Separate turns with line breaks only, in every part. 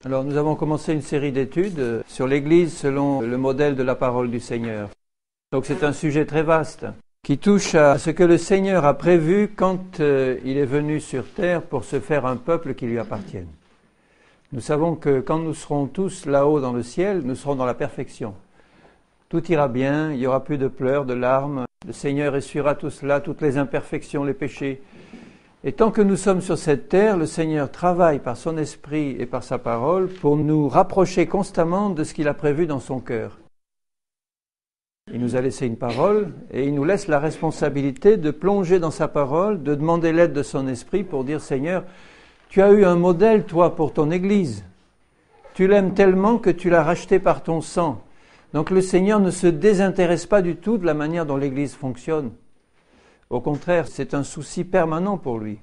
Alors nous avons commencé une série d'études sur l'Église selon le modèle de la parole du Seigneur. Donc c'est un sujet très vaste qui touche à ce que le Seigneur a prévu quand il est venu sur terre pour se faire un peuple qui lui appartienne. Nous savons que quand nous serons tous là-haut dans le ciel, nous serons dans la perfection. Tout ira bien, il n'y aura plus de pleurs, de larmes. Le Seigneur essuiera tout cela, toutes les imperfections, les péchés. Et tant que nous sommes sur cette terre, le Seigneur travaille par son esprit et par sa parole pour nous rapprocher constamment de ce qu'il a prévu dans son cœur. Il nous a laissé une parole et il nous laisse la responsabilité de plonger dans sa parole, de demander l'aide de son esprit pour dire « Seigneur, tu as eu un modèle, toi, pour ton Église. Tu l'aimes tellement que tu l'as racheté par ton sang. » Donc le Seigneur ne se désintéresse pas du tout de la manière dont l'Église fonctionne. Au contraire, c'est un souci permanent pour lui.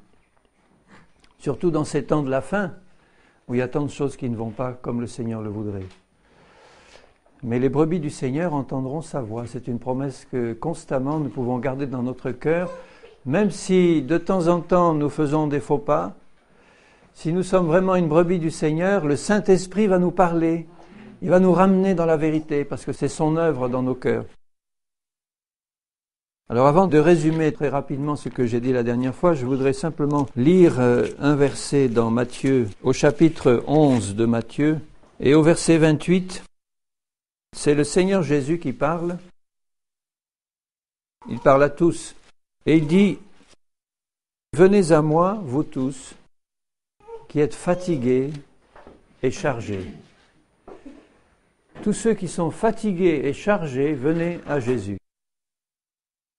Surtout dans ces temps de la fin, où il y a tant de choses qui ne vont pas comme le Seigneur le voudrait. Mais les brebis du Seigneur entendront sa voix. C'est une promesse que constamment nous pouvons garder dans notre cœur, même si de temps en temps nous faisons des faux pas. Si nous sommes vraiment une brebis du Seigneur, le Saint-Esprit va nous parler. Il va nous ramener dans la vérité, parce que c'est son œuvre dans nos cœurs. Alors avant de résumer très rapidement ce que j'ai dit la dernière fois, je voudrais simplement lire un verset dans Matthieu, au chapitre 11 de Matthieu, et au verset 28, c'est le Seigneur Jésus qui parle. Il parle à tous, et il dit « Venez à moi, vous tous, qui êtes fatigués et chargés. Tous ceux qui sont fatigués et chargés, venez à Jésus.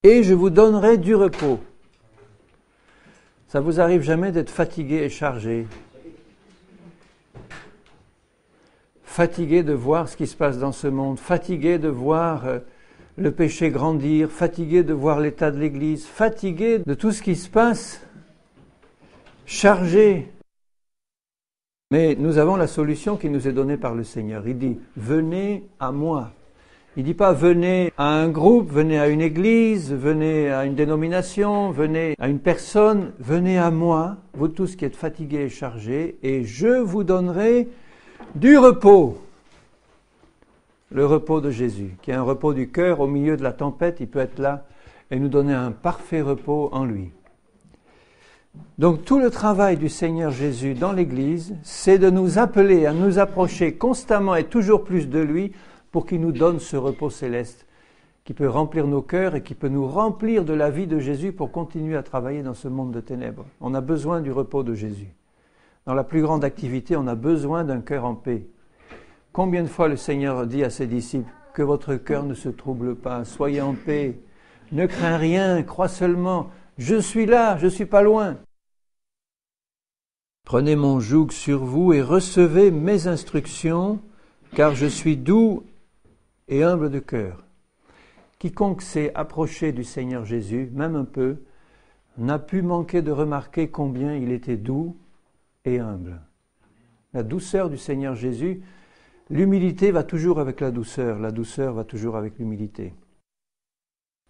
Et je vous donnerai du repos. » Ça vous arrive jamais d'être fatigué et chargé? Fatigué de voir ce qui se passe dans ce monde, fatigué de voir le péché grandir, fatigué de voir l'état de l'Église, fatigué de tout ce qui se passe, chargé. Mais nous avons la solution qui nous est donnée par le Seigneur. Il dit « Venez à moi ». Il ne dit pas « Venez à un groupe, venez à une église, venez à une dénomination, venez à une personne, venez à moi, vous tous qui êtes fatigués et chargés, et je vous donnerai du repos. » Le repos de Jésus, qui est un repos du cœur au milieu de la tempête, il peut être là et nous donner un parfait repos en lui. Donc tout le travail du Seigneur Jésus dans l'Église, c'est de nous appeler à nous approcher constamment et toujours plus de lui pour qu'il nous donne ce repos céleste qui peut remplir nos cœurs et qui peut nous remplir de la vie de Jésus pour continuer à travailler dans ce monde de ténèbres. On a besoin du repos de Jésus. Dans la plus grande activité, on a besoin d'un cœur en paix. Combien de fois le Seigneur dit à ses disciples « Que votre cœur ne se trouble pas, soyez en paix, ne crains rien, crois seulement, je suis là, je ne suis pas loin. » Prenez mon joug sur vous et recevez mes instructions, car je suis doux et humble de cœur. Quiconque s'est approché du Seigneur Jésus, même un peu, n'a pu manquer de remarquer combien il était doux et humble. La douceur du Seigneur Jésus, l'humilité va toujours avec la douceur va toujours avec l'humilité.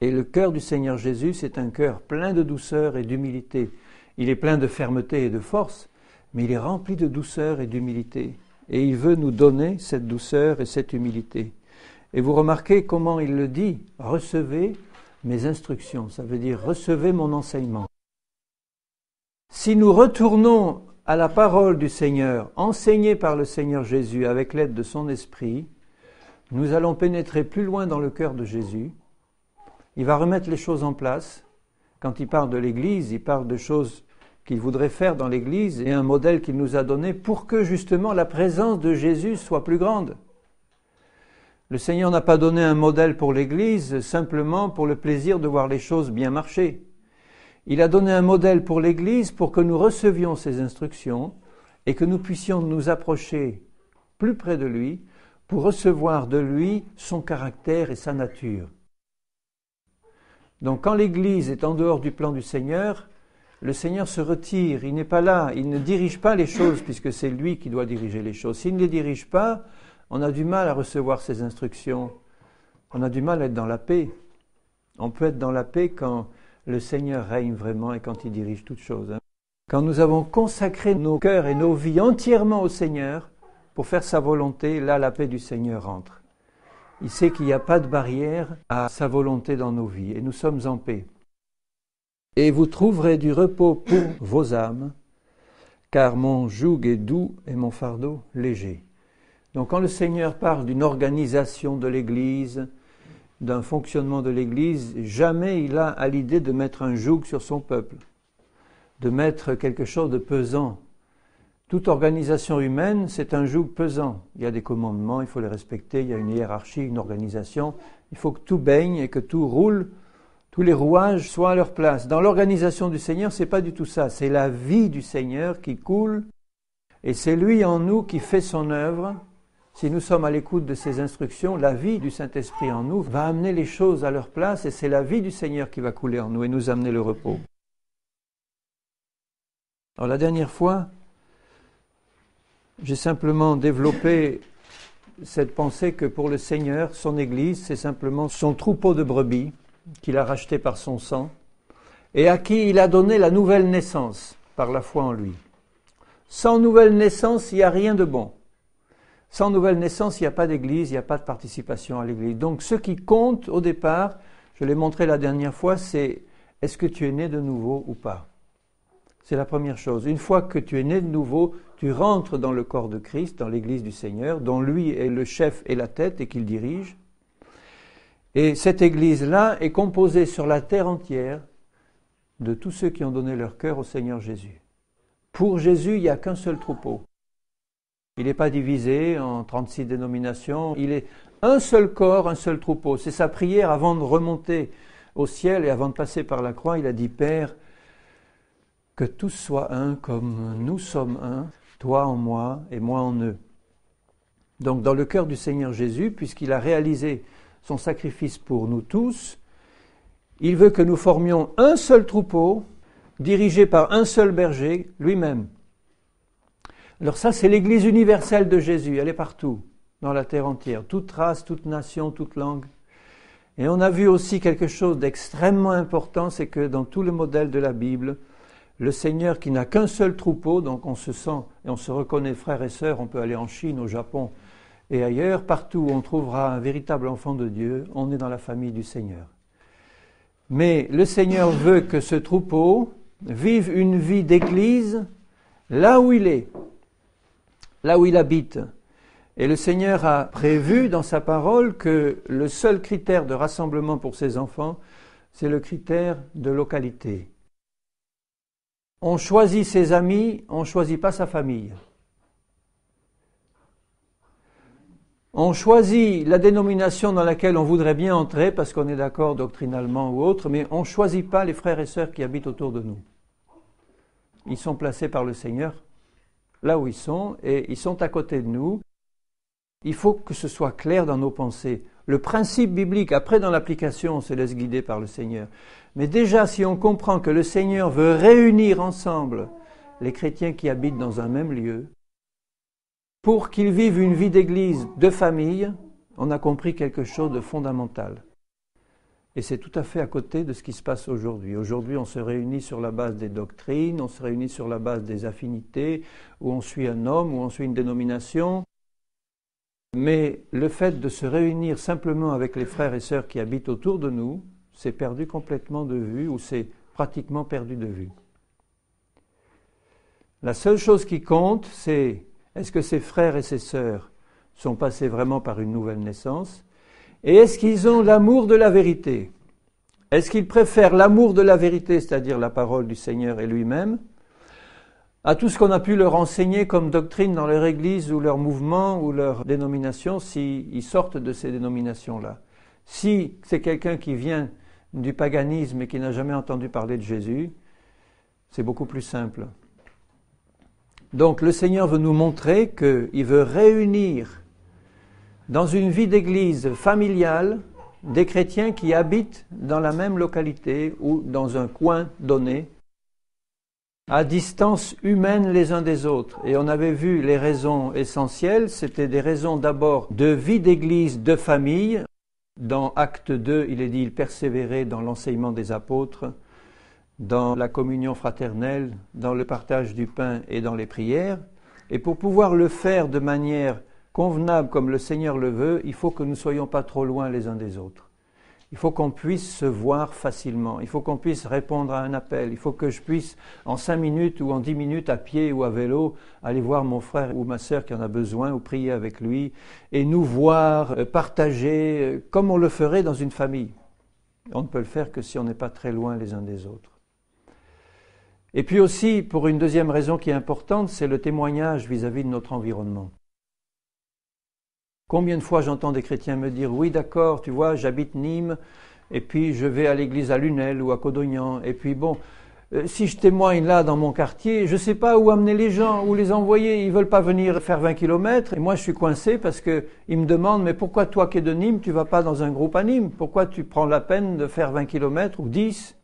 Et le cœur du Seigneur Jésus, c'est un cœur plein de douceur et d'humilité. Il est plein de fermeté et de force, mais il est rempli de douceur et d'humilité. Et il veut nous donner cette douceur et cette humilité. Et vous remarquez comment il le dit, « Recevez mes instructions », ça veut dire « Recevez mon enseignement ». Si nous retournons à la parole du Seigneur, enseignée par le Seigneur Jésus avec l'aide de son esprit, nous allons pénétrer plus loin dans le cœur de Jésus. Il va remettre les choses en place. Quand il parle de l'Église, il parle de choses qu'il voudrait faire dans l'Église et un modèle qu'il nous a donné pour que justement la présence de Jésus soit plus grande. Le Seigneur n'a pas donné un modèle pour l'Église simplement pour le plaisir de voir les choses bien marcher. Il a donné un modèle pour l'Église pour que nous recevions ses instructions et que nous puissions nous approcher plus près de lui pour recevoir de lui son caractère et sa nature. Donc quand l'Église est en dehors du plan du Seigneur, le Seigneur se retire, il n'est pas là, il ne dirige pas les choses puisque c'est lui qui doit diriger les choses. S'il ne les dirige pas, on a du mal à recevoir ses instructions, on a du mal à être dans la paix. On peut être dans la paix quand le Seigneur règne vraiment et quand il dirige toutes choses. Quand nous avons consacré nos cœurs et nos vies entièrement au Seigneur, pour faire sa volonté, là la paix du Seigneur entre. Il sait qu'il n'y a pas de barrière à sa volonté dans nos vies et nous sommes en paix. Et vous trouverez du repos pour vos âmes, car mon joug est doux et mon fardeau léger. Donc quand le Seigneur parle d'une organisation de l'Église, d'un fonctionnement de l'Église, jamais il a à l'idée de mettre un joug sur son peuple, de mettre quelque chose de pesant. Toute organisation humaine, c'est un joug pesant. Il y a des commandements, il faut les respecter, il y a une hiérarchie, une organisation. Il faut que tout baigne et que tout roule, tous les rouages soient à leur place. Dans l'organisation du Seigneur, c'est pas du tout ça. C'est la vie du Seigneur qui coule et c'est lui en nous qui fait son œuvre. Si nous sommes à l'écoute de ses instructions, la vie du Saint-Esprit en nous va amener les choses à leur place et c'est la vie du Seigneur qui va couler en nous et nous amener le repos. Alors la dernière fois, j'ai simplement développé cette pensée que pour le Seigneur, son Église, c'est simplement son troupeau de brebis qu'il a racheté par son sang et à qui il a donné la nouvelle naissance par la foi en lui. Sans nouvelle naissance, il n'y a rien de bon. Sans nouvelle naissance, il n'y a pas d'Église, il n'y a pas de participation à l'Église. Donc ce qui compte au départ, je l'ai montré la dernière fois, c'est est-ce que tu es né de nouveau ou pas ? C'est la première chose. Une fois que tu es né de nouveau, tu rentres dans le corps de Christ, dans l'Église du Seigneur, dont lui est le chef et la tête et qu'il dirige. Et cette Église-là est composée sur la terre entière de tous ceux qui ont donné leur cœur au Seigneur Jésus. Pour Jésus, il n'y a qu'un seul troupeau. Il n'est pas divisé en 36 dénominations. Il est un seul corps, un seul troupeau. C'est sa prière avant de remonter au ciel et avant de passer par la croix. Il a dit, Père, que tous soient un comme nous sommes un, toi en moi et moi en eux. Donc dans le cœur du Seigneur Jésus, puisqu'il a réalisé son sacrifice pour nous tous, il veut que nous formions un seul troupeau, dirigé par un seul berger, lui-même. Alors ça, c'est l'Église universelle de Jésus, elle est partout, dans la terre entière, toute race, toute nation, toute langue. Et on a vu aussi quelque chose d'extrêmement important, c'est que dans tout le modèle de la Bible, le Seigneur qui n'a qu'un seul troupeau, donc on se sent et on se reconnaît frères et sœurs, on peut aller en Chine, au Japon et ailleurs, partout où on trouvera un véritable enfant de Dieu, on est dans la famille du Seigneur. Mais le Seigneur veut que ce troupeau vive une vie d'église là où il est, là où il habite. Et le Seigneur a prévu dans sa parole que le seul critère de rassemblement pour ses enfants, c'est le critère de localité. On choisit ses amis, on ne choisit pas sa famille. On choisit la dénomination dans laquelle on voudrait bien entrer parce qu'on est d'accord doctrinalement ou autre, mais on ne choisit pas les frères et sœurs qui habitent autour de nous. Ils sont placés par le Seigneur là où ils sont et ils sont à côté de nous. Il faut que ce soit clair dans nos pensées. Le principe biblique, après dans l'application, on se laisse guider par le Seigneur. Mais déjà, si on comprend que le Seigneur veut réunir ensemble les chrétiens qui habitent dans un même lieu, pour qu'ils vivent une vie d'église, de famille, on a compris quelque chose de fondamental. Et c'est tout à fait à côté de ce qui se passe aujourd'hui. Aujourd'hui, on se réunit sur la base des doctrines, on se réunit sur la base des affinités, où on suit un homme, où on suit une dénomination. Mais le fait de se réunir simplement avec les frères et sœurs qui habitent autour de nous, c'est perdu complètement de vue ou c'est pratiquement perdu de vue. La seule chose qui compte, c'est est-ce que ces frères et ces sœurs sont passés vraiment par une nouvelle naissance et est-ce qu'ils ont l'amour de la vérité ? Est-ce qu'ils préfèrent l'amour de la vérité, c'est-à-dire la parole du Seigneur et lui-même, à tout ce qu'on a pu leur enseigner comme doctrine dans leur église ou leur mouvement ou leur dénomination s'ils sortent de ces dénominations-là. Si c'est quelqu'un qui vient du paganisme et qui n'a jamais entendu parler de Jésus, c'est beaucoup plus simple. Donc le Seigneur veut nous montrer qu'il veut réunir dans une vie d'église familiale des chrétiens qui habitent dans la même localité ou dans un coin donné, à distance humaine les uns des autres. Et on avait vu les raisons essentielles, c'était des raisons d'abord de vie d'église, de famille. Dans Acte 2, il est dit, il persévérait dans l'enseignement des apôtres, dans la communion fraternelle, dans le partage du pain et dans les prières. Et pour pouvoir le faire de manière convenable comme le Seigneur le veut, il faut que nous ne soyons pas trop loin les uns des autres. Il faut qu'on puisse se voir facilement, il faut qu'on puisse répondre à un appel, il faut que je puisse en 5 minutes ou en 10 minutes à pied ou à vélo aller voir mon frère ou ma sœur qui en a besoin ou prier avec lui et nous voir, partager comme on le ferait dans une famille. On ne peut le faire que si on n'est pas très loin les uns des autres. Et puis aussi, pour une deuxième raison qui est importante, c'est le témoignage vis-à-vis de notre environnement. Combien de fois j'entends des chrétiens me dire « Oui, d'accord, tu vois, j'habite Nîmes, et puis je vais à l'église à Lunel ou à Codognan, et puis bon, si je témoigne là dans mon quartier, je ne sais pas où amener les gens, où les envoyer, ils ne veulent pas venir faire 20 km, et moi je suis coincé parce qu'ils me demandent « Mais pourquoi toi qui es de Nîmes, tu ne vas pas dans un groupe à Nîmes? Pourquoi tu prends la peine de faire 20 km ou 10 ?»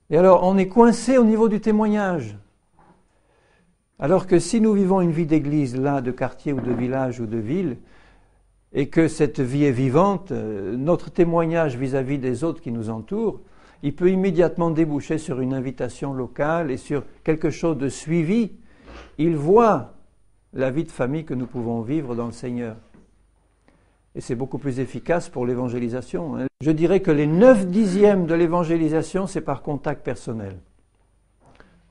Et alors on est coincé au niveau du témoignage. Alors que si nous vivons une vie d'église là, de quartier ou de village ou de ville, et que cette vie est vivante, notre témoignage vis-à-vis des autres qui nous entourent, il peut immédiatement déboucher sur une invitation locale et sur quelque chose de suivi. Ils voient la vie de famille que nous pouvons vivre dans le Seigneur. Et c'est beaucoup plus efficace pour l'évangélisation. Je dirais que les 9/10 de l'évangélisation, c'est par contact personnel.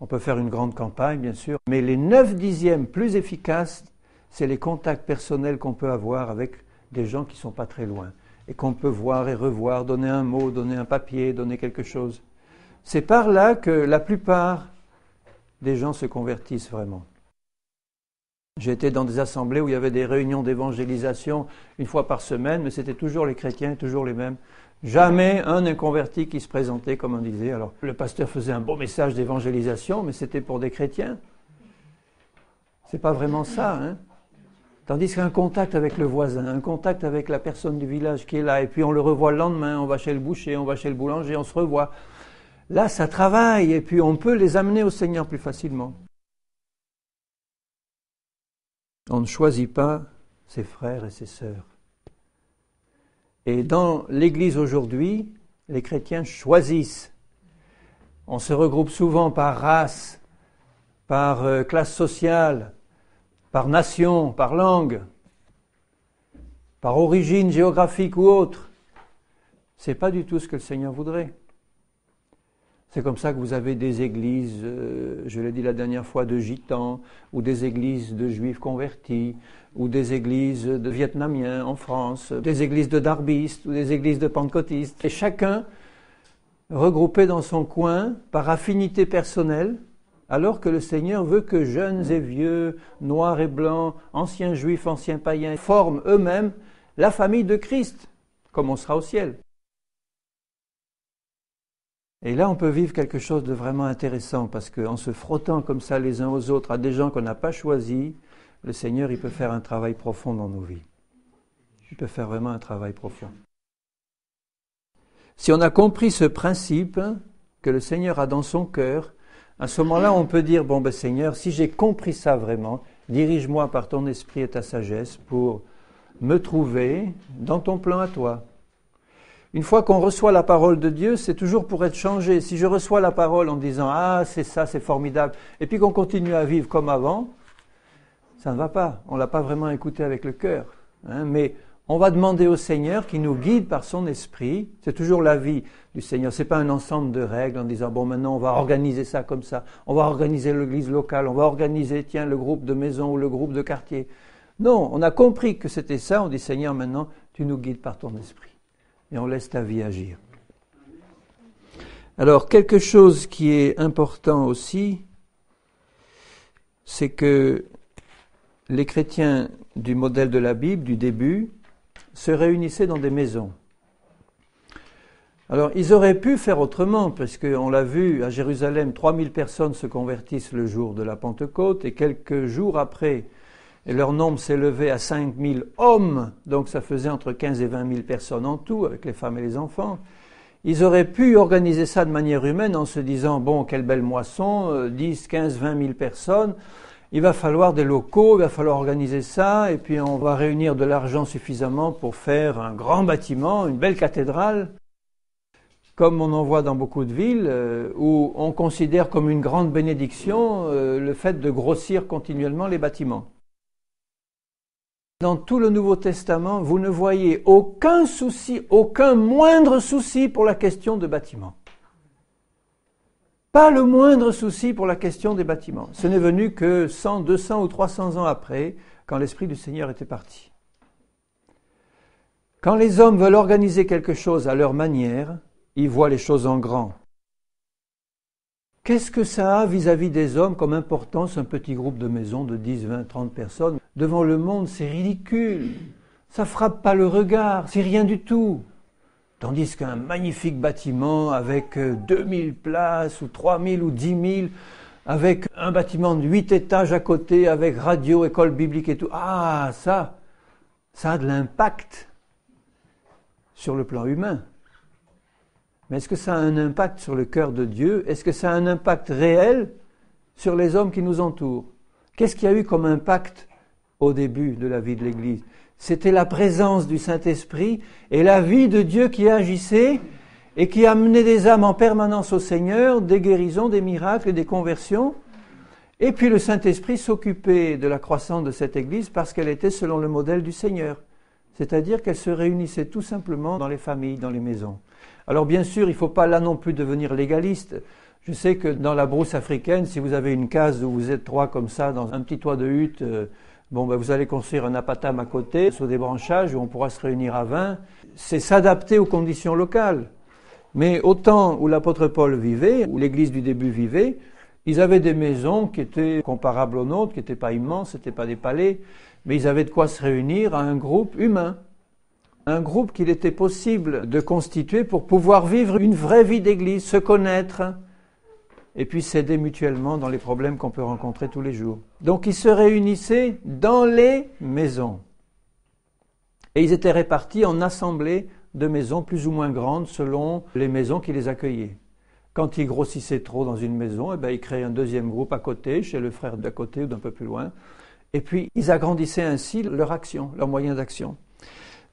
On peut faire une grande campagne, bien sûr, mais les 9/10 plus efficaces, c'est les contacts personnels qu'on peut avoir avec des gens qui ne sont pas très loin et qu'on peut voir et revoir, donner un mot, donner un papier, donner quelque chose. C'est par là que la plupart des gens se convertissent vraiment. J'ai été dans des assemblées où il y avait des réunions d'évangélisation une fois par semaine, mais c'était toujours les chrétiens, toujours les mêmes. Jamais un inconverti qui se présentait, comme on disait. Alors, le pasteur faisait un beau message d'évangélisation, mais c'était pour des chrétiens. C'est pas vraiment ça, hein. Tandis qu'un contact avec le voisin, un contact avec la personne du village qui est là, et puis on le revoit le lendemain, on va chez le boucher, on va chez le boulanger, on se revoit. Là, ça travaille, et puis on peut les amener au Seigneur plus facilement. On ne choisit pas ses frères et ses sœurs. Et dans l'Église aujourd'hui, les chrétiens choisissent. On se regroupe souvent par race, par classe sociale, par nation, par langue, par origine géographique ou autre. Ce n'est pas du tout ce que le Seigneur voudrait. C'est comme ça que vous avez des églises, je l'ai dit la dernière fois, de gitans, ou des églises de juifs convertis, ou des églises de vietnamiens en France, des églises de darbistes, ou des églises de pentecôtistes. Et chacun regroupé dans son coin par affinité personnelle, alors que le Seigneur veut que jeunes et vieux, noirs et blancs, anciens juifs, anciens païens, forment eux-mêmes la famille de Christ, comme on sera au ciel. Et là, on peut vivre quelque chose de vraiment intéressant, parce qu'en se frottant comme ça les uns aux autres à des gens qu'on n'a pas choisis, le Seigneur, il peut faire un travail profond dans nos vies. Il peut faire vraiment un travail profond. Si on a compris ce principe que le Seigneur a dans son cœur, à ce moment-là, on peut dire, bon ben Seigneur, si j'ai compris ça vraiment, dirige-moi par ton esprit et ta sagesse pour me trouver dans ton plan à toi. Une fois qu'on reçoit la parole de Dieu, c'est toujours pour être changé. Si je reçois la parole en disant « Ah, c'est ça, c'est formidable », et puis qu'on continue à vivre comme avant, ça ne va pas. On ne l'a pas vraiment écouté avec le cœur. Mais on va demander au Seigneur qui nous guide par son esprit. C'est toujours l'avis du Seigneur. Ce n'est pas un ensemble de règles en disant « Bon, maintenant, on va organiser ça comme ça. On va organiser l'église locale. On va organiser, tiens, le groupe de maison ou le groupe de quartier. » Non, on a compris que c'était ça. On dit « Seigneur, maintenant, tu nous guides par ton esprit. » Et on laisse ta vie agir. Alors, quelque chose qui est important aussi, c'est que les chrétiens du modèle de la Bible, du début, se réunissaient dans des maisons. Alors, ils auraient pu faire autrement, parce qu'on l'a vu, à Jérusalem, 3000 personnes se convertissent le jour de la Pentecôte, et quelques jours après, et leur nombre s'élevait à 5000 hommes, donc ça faisait entre 15 et 20 000 personnes en tout, avec les femmes et les enfants. Ils auraient pu organiser ça de manière humaine en se disant, bon, quelle belle moisson, 10, 15, 20 000 personnes, il va falloir des locaux, il va falloir organiser ça, et puis on va réunir de l'argent suffisamment pour faire un grand bâtiment, une belle cathédrale. comme on en voit dans beaucoup de villes, où on considère comme une grande bénédiction le fait de grossir continuellement les bâtiments. Dans tout le Nouveau Testament, vous ne voyez aucun souci, aucun moindre souci pour la question de bâtiments. Pas le moindre souci pour la question des bâtiments. Ce n'est venu que 100, 200 ou 300 ans après, quand l'Esprit du Seigneur était parti. Quand les hommes veulent organiser quelque chose à leur manière, ils voient les choses en grand. Qu'est-ce que ça a vis-à-vis des hommes comme importance, un petit groupe de maisons de 10, 20, 30 personnes? Devant le monde, c'est ridicule. Ça frappe pas le regard, c'est rien du tout. Tandis qu'un magnifique bâtiment avec 2000 places, ou 3000 ou 10 000, avec un bâtiment de 8 étages à côté, avec radio, école biblique et tout, ça a de l'impact sur le plan humain. Mais est-ce que ça a un impact sur le cœur de Dieu? Est-ce que ça a un impact réel sur les hommes qui nous entourent? Qu'est-ce qu'il y a eu comme impact au début de la vie de l'Église? C'était la présence du Saint-Esprit et la vie de Dieu qui agissait et qui amenait des âmes en permanence au Seigneur, des guérisons, des miracles, des conversions. Et puis le Saint-Esprit s'occupait de la croissance de cette Église parce qu'elle était selon le modèle du Seigneur. C'est-à-dire qu'elle se réunissait tout simplement dans les familles, dans les maisons. Alors bien sûr, il ne faut pas là non plus devenir légaliste. Je sais que dans la brousse africaine, si vous avez une case où vous êtes 3 comme ça, dans un petit toit de hutte, vous allez construire un apatam à côté, sur des branchages où on pourra se réunir à 20. C'est s'adapter aux conditions locales. Mais au temps où l'apôtre Paul vivait, où l'église du début vivait, ils avaient des maisons qui étaient comparables aux nôtres, qui n'étaient pas immenses, ce n'étaient pas des palais, mais ils avaient de quoi se réunir à un groupe humain. Un groupe qu'il était possible de constituer pour pouvoir vivre une vraie vie d'église, se connaître, et puis s'aider mutuellement dans les problèmes qu'on peut rencontrer tous les jours. Donc ils se réunissaient dans les maisons. Et ils étaient répartis en assemblées de maisons plus ou moins grandes selon les maisons qui les accueillaient. Quand ils grossissaient trop dans une maison, ils créaient un deuxième groupe à côté, chez le frère d'à côté ou d'un peu plus loin. Et puis ils agrandissaient ainsi leur action, leurs moyens d'action.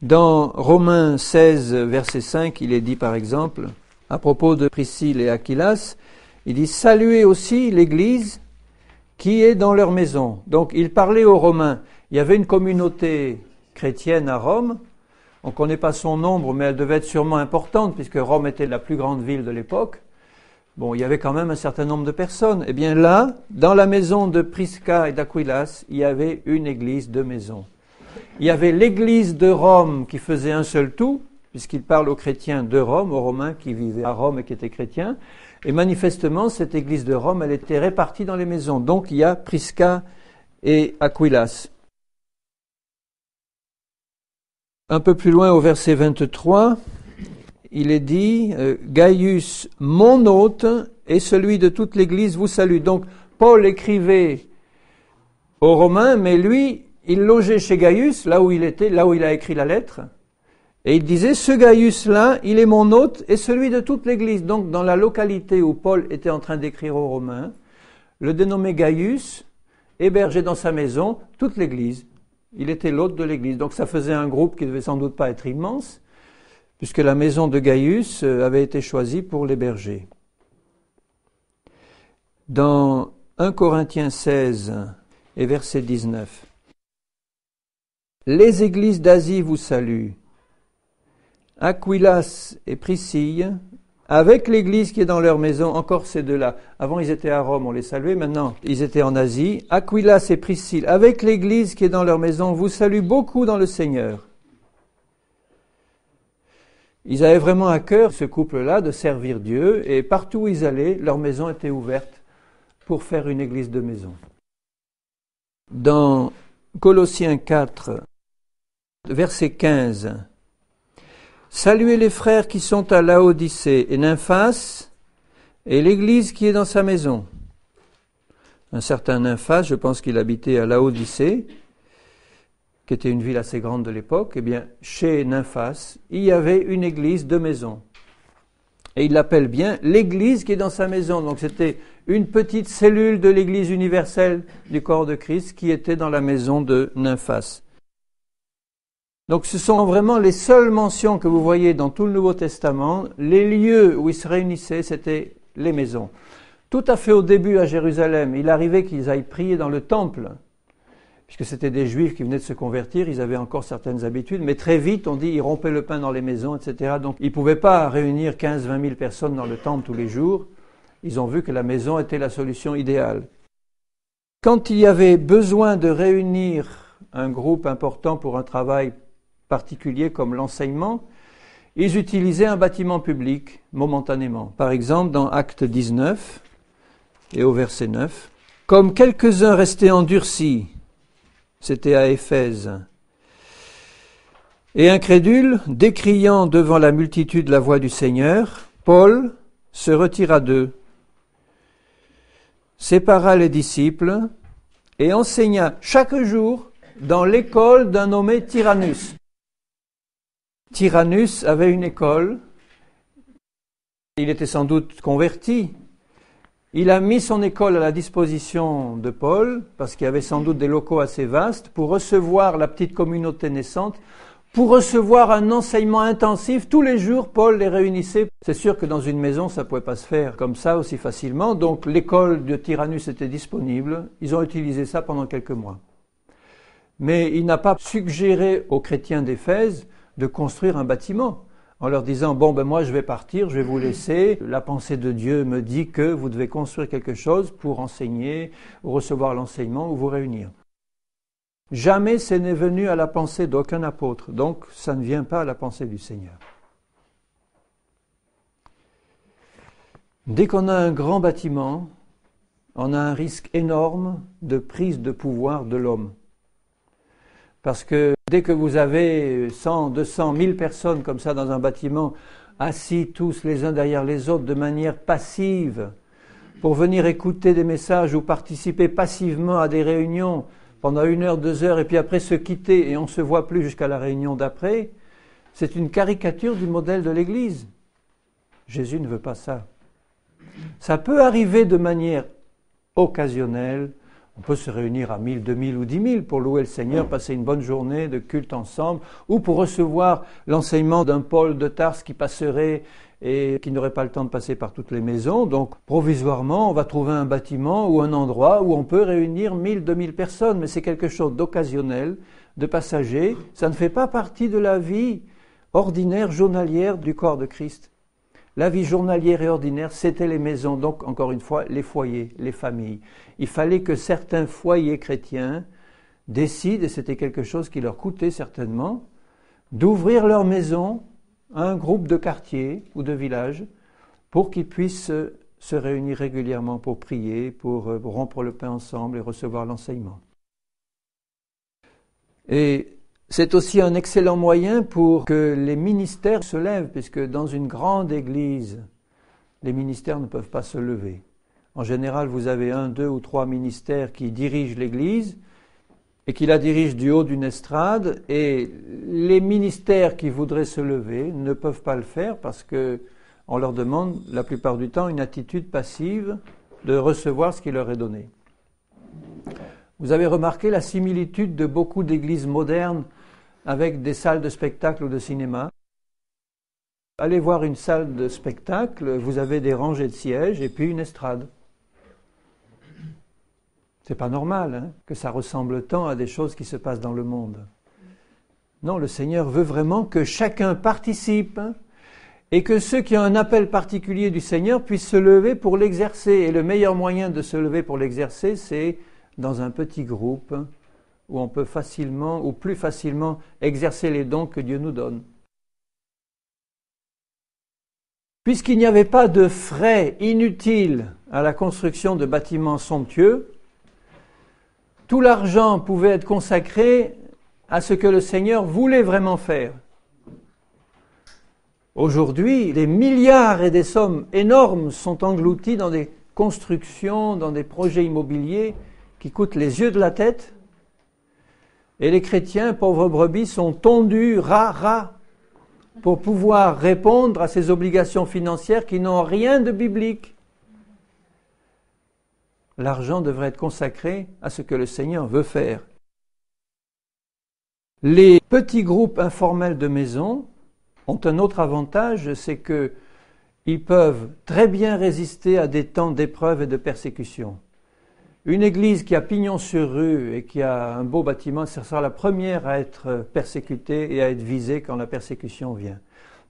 Dans Romains 16, verset 5, il est dit par exemple, à propos de Priscille et Aquilas, il dit « Saluez aussi l'Église qui est dans leur maison ». Donc il parlait aux Romains. Il y avait une communauté chrétienne à Rome. On ne connaît pas son nombre, mais elle devait être sûrement importante, puisque Rome était la plus grande ville de l'époque. Bon, il y avait quand même un certain nombre de personnes. Eh bien là, dans la maison de Prisca et d'Aquilas, il y avait une église de maison. Il y avait l'église de Rome qui faisait un seul tout, puisqu'il parle aux chrétiens de Rome, aux Romains qui vivaient à Rome et qui étaient chrétiens. Et manifestement, cette église de Rome, elle était répartie dans les maisons. Donc il y a Prisca et Aquilas. Un peu plus loin, au verset 23, il est dit « Gaius, mon hôte, et celui de toute l'Église vous salue ». Donc, Paul écrivait aux Romains, mais lui, il logeait chez Gaius, là où il était, là où il a écrit la lettre. Et il disait « Ce Gaius-là, il est mon hôte et celui de toute l'Église ». Donc, dans la localité où Paul était en train d'écrire aux Romains, le dénommé Gaius hébergeait dans sa maison toute l'Église. Il était l'hôte de l'Église. Donc ça faisait un groupe qui ne devait sans doute pas être immense, puisque la maison de Gaius avait été choisie pour l'héberger. Dans 1 Corinthiens 16 et verset 19, « Les églises d'Asie vous saluent. Aquilas et Priscille, avec l'église qui est dans leur maison, encore ces deux-là. Avant, ils étaient à Rome, on les saluait. Maintenant, ils étaient en Asie. Aquilas et Priscille, avec l'église qui est dans leur maison, vous saluent beaucoup dans le Seigneur. » Ils avaient vraiment à cœur, ce couple-là, de servir Dieu. Et partout où ils allaient, leur maison était ouverte pour faire une église de maison. Dans Colossiens 4, verset 15, « Saluez les frères qui sont à Laodicée et Nymphas et l'église qui est dans sa maison. » Un certain Nymphas, je pense qu'il habitait à Laodicée, qui était une ville assez grande de l'époque. Eh bien, chez Nymphas, il y avait une église de maison. Et il l'appelle bien l'église qui est dans sa maison. Donc c'était une petite cellule de l'église universelle du corps de Christ qui était dans la maison de Nymphas. Donc ce sont vraiment les seules mentions que vous voyez dans tout le Nouveau Testament. Les lieux où ils se réunissaient, c'était les maisons. Tout à fait au début à Jérusalem, il arrivait qu'ils aillent prier dans le temple, puisque c'était des Juifs qui venaient de se convertir, ils avaient encore certaines habitudes, mais très vite on dit ils rompaient le pain dans les maisons, etc. Donc ils ne pouvaient pas réunir 15-20 000 personnes dans le temple tous les jours. Ils ont vu que la maison était la solution idéale. Quand il y avait besoin de réunir un groupe important pour un travail particulier comme l'enseignement, ils utilisaient un bâtiment public momentanément. Par exemple, dans Actes 19 et au verset 9, « Comme quelques-uns restaient endurcis, c'était à Éphèse, et incrédules, décriant devant la multitude la voix du Seigneur, Paul se retira d'eux, sépara les disciples et enseigna chaque jour dans l'école d'un nommé Tyrannus. » Tyrannus avait une école, il était sans doute converti. Il a mis son école à la disposition de Paul, parce qu'il y avait sans doute des locaux assez vastes, pour recevoir la petite communauté naissante, pour recevoir un enseignement intensif. Tous les jours, Paul les réunissait. C'est sûr que dans une maison, ça ne pouvait pas se faire comme ça aussi facilement. Donc l'école de Tyrannus était disponible. Ils ont utilisé ça pendant quelques mois. Mais il n'a pas suggéré aux chrétiens d'Éphèse de construire un bâtiment, en leur disant « Bon, moi je vais partir, je vais vous laisser. La pensée de Dieu me dit que vous devez construire quelque chose pour enseigner, ou recevoir l'enseignement, ou vous réunir. » Jamais ce n'est venu à la pensée d'aucun apôtre, donc ça ne vient pas à la pensée du Seigneur. Dès qu'on a un grand bâtiment, on a un risque énorme de prise de pouvoir de l'homme. Parce que dès que vous avez 100, 200, 1000 personnes comme ça dans un bâtiment, assis tous les uns derrière les autres de manière passive, pour venir écouter des messages ou participer passivement à des réunions pendant 1 heure, 2 heures, et puis après se quitter et on ne se voit plus jusqu'à la réunion d'après, c'est une caricature du modèle de l'Église. Jésus ne veut pas ça. Ça peut arriver de manière occasionnelle. On peut se réunir à 1000, 2000 ou 10 000 pour louer le Seigneur, passer une bonne journée de culte ensemble, ou pour recevoir l'enseignement d'un Paul de Tarse qui passerait et qui n'aurait pas le temps de passer par toutes les maisons. Donc, provisoirement, on va trouver un bâtiment ou un endroit où on peut réunir 1000, 2000 personnes, mais c'est quelque chose d'occasionnel, de passager. Ça ne fait pas partie de la vie ordinaire, journalière du corps de Christ. La vie journalière et ordinaire, c'était les maisons, donc encore une fois, les foyers, les familles. Il fallait que certains foyers chrétiens décident, et c'était quelque chose qui leur coûtait certainement, d'ouvrir leur maison à un groupe de quartier ou de village pour qu'ils puissent se réunir régulièrement pour prier, pour rompre le pain ensemble et recevoir l'enseignement. Et c'est aussi un excellent moyen pour que les ministères se lèvent, puisque dans une grande église, les ministères ne peuvent pas se lever. En général, vous avez 1, 2 ou 3 ministères qui dirigent l'église et qui la dirigent du haut d'une estrade, et les ministères qui voudraient se lever ne peuvent pas le faire parce qu'on leur demande la plupart du temps une attitude passive de recevoir ce qui leur est donné. Vous avez remarqué la similitude de beaucoup d'églises modernes avec des salles de spectacle ou de cinéma. Allez voir une salle de spectacle, vous avez des rangées de sièges et puis une estrade. C'est pas normal que ça ressemble tant à des choses qui se passent dans le monde. Non, le Seigneur veut vraiment que chacun participe et que ceux qui ont un appel particulier du Seigneur puissent se lever pour l'exercer. Et le meilleur moyen de se lever pour l'exercer, c'est dans un petit groupe où on peut facilement ou plus facilement exercer les dons que Dieu nous donne. Puisqu'il n'y avait pas de frais inutiles à la construction de bâtiments somptueux, tout l'argent pouvait être consacré à ce que le Seigneur voulait vraiment faire. Aujourd'hui, des milliards et des sommes énormes sont engloutis dans des constructions, dans des projets immobiliers qui coûtent les yeux de la tête. Et les chrétiens, pauvres brebis, sont tondus ras pour pouvoir répondre à ces obligations financières qui n'ont rien de biblique. L'argent devrait être consacré à ce que le Seigneur veut faire. Les petits groupes informels de maison ont un autre avantage, c'est qu'ils peuvent très bien résister à des temps d'épreuve et de persécution. Une église qui a pignon sur rue et qui a un beau bâtiment, ce sera la première à être persécutée et à être visée quand la persécution vient.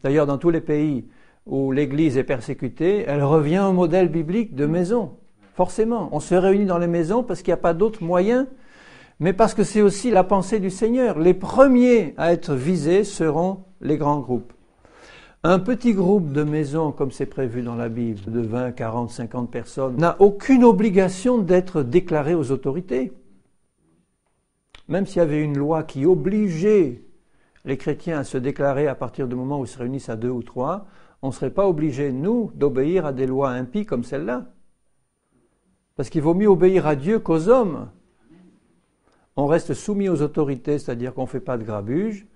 D'ailleurs, dans tous les pays où l'église est persécutée, elle revient au modèle biblique de maison. Forcément, on se réunit dans les maisons parce qu'il n'y a pas d'autre moyen, mais parce que c'est aussi la pensée du Seigneur. Les premiers à être visés seront les grands groupes. Un petit groupe de maisons, comme c'est prévu dans la Bible, de 20, 40, 50 personnes, n'a aucune obligation d'être déclaré aux autorités. Même s'il y avait une loi qui obligeait les chrétiens à se déclarer à partir du moment où ils se réunissent à 2 ou 3, on ne serait pas obligés, nous, d'obéir à des lois impies comme celle-là. Parce qu'il vaut mieux obéir à Dieu qu'aux hommes. On reste soumis aux autorités, c'est-à-dire qu'on ne fait pas de grabuge,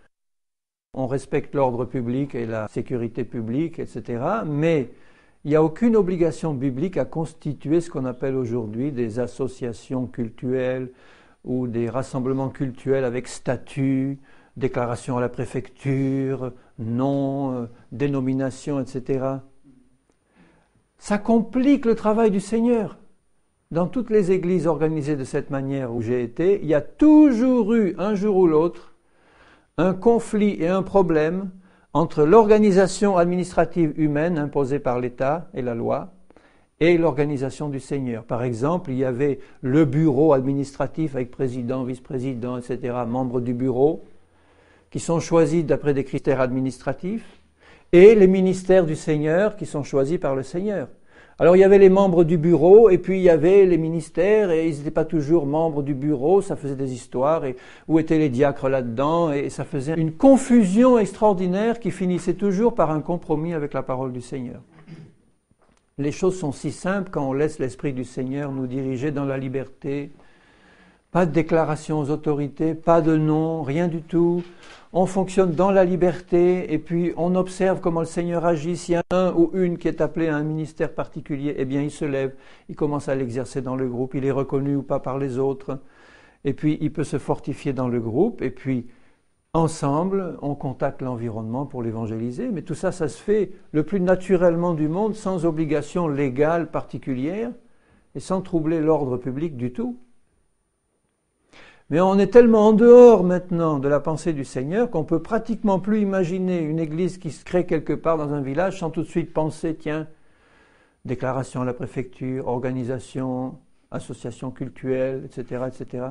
on respecte l'ordre public et la sécurité publique, etc. Mais il n'y a aucune obligation biblique à constituer ce qu'on appelle aujourd'hui des associations cultuelles ou des rassemblements cultuels avec statut, déclaration à la préfecture, nom, dénomination, etc. Ça complique le travail du Seigneur. Dans toutes les églises organisées de cette manière où j'ai été, il y a toujours eu, un jour ou l'autre, un conflit et un problème entre l'organisation administrative humaine imposée par l'État et la loi et l'organisation du Seigneur. Par exemple, il y avait le bureau administratif avec président, vice-président, etc., membres du bureau, qui sont choisis d'après des critères administratifs, et les ministères du Seigneur qui sont choisis par le Seigneur. Alors il y avait les membres du bureau et puis il y avait les ministères et ils n'étaient pas toujours membres du bureau, ça faisait des histoires et où étaient les diacres là-dedans et ça faisait une confusion extraordinaire qui finissait toujours par un compromis avec la parole du Seigneur. Les choses sont si simples quand on laisse l'Esprit du Seigneur nous diriger dans la liberté. Pas de déclaration aux autorités, pas de nom, rien du tout. On fonctionne dans la liberté et puis on observe comment le Seigneur agit. S'il y a un ou une qui est appelé à un ministère particulier, eh bien il se lève, il commence à l'exercer dans le groupe, il est reconnu ou pas par les autres. Et puis il peut se fortifier dans le groupe et puis ensemble on contacte l'environnement pour l'évangéliser. Mais tout ça, ça se fait le plus naturellement du monde, sans obligation légale particulière et sans troubler l'ordre public du tout. Mais on est tellement en dehors maintenant de la pensée du Seigneur qu'on ne peut pratiquement plus imaginer une église qui se crée quelque part dans un village sans tout de suite penser, tiens, déclaration à la préfecture, organisation, association cultuelle, etc., etc.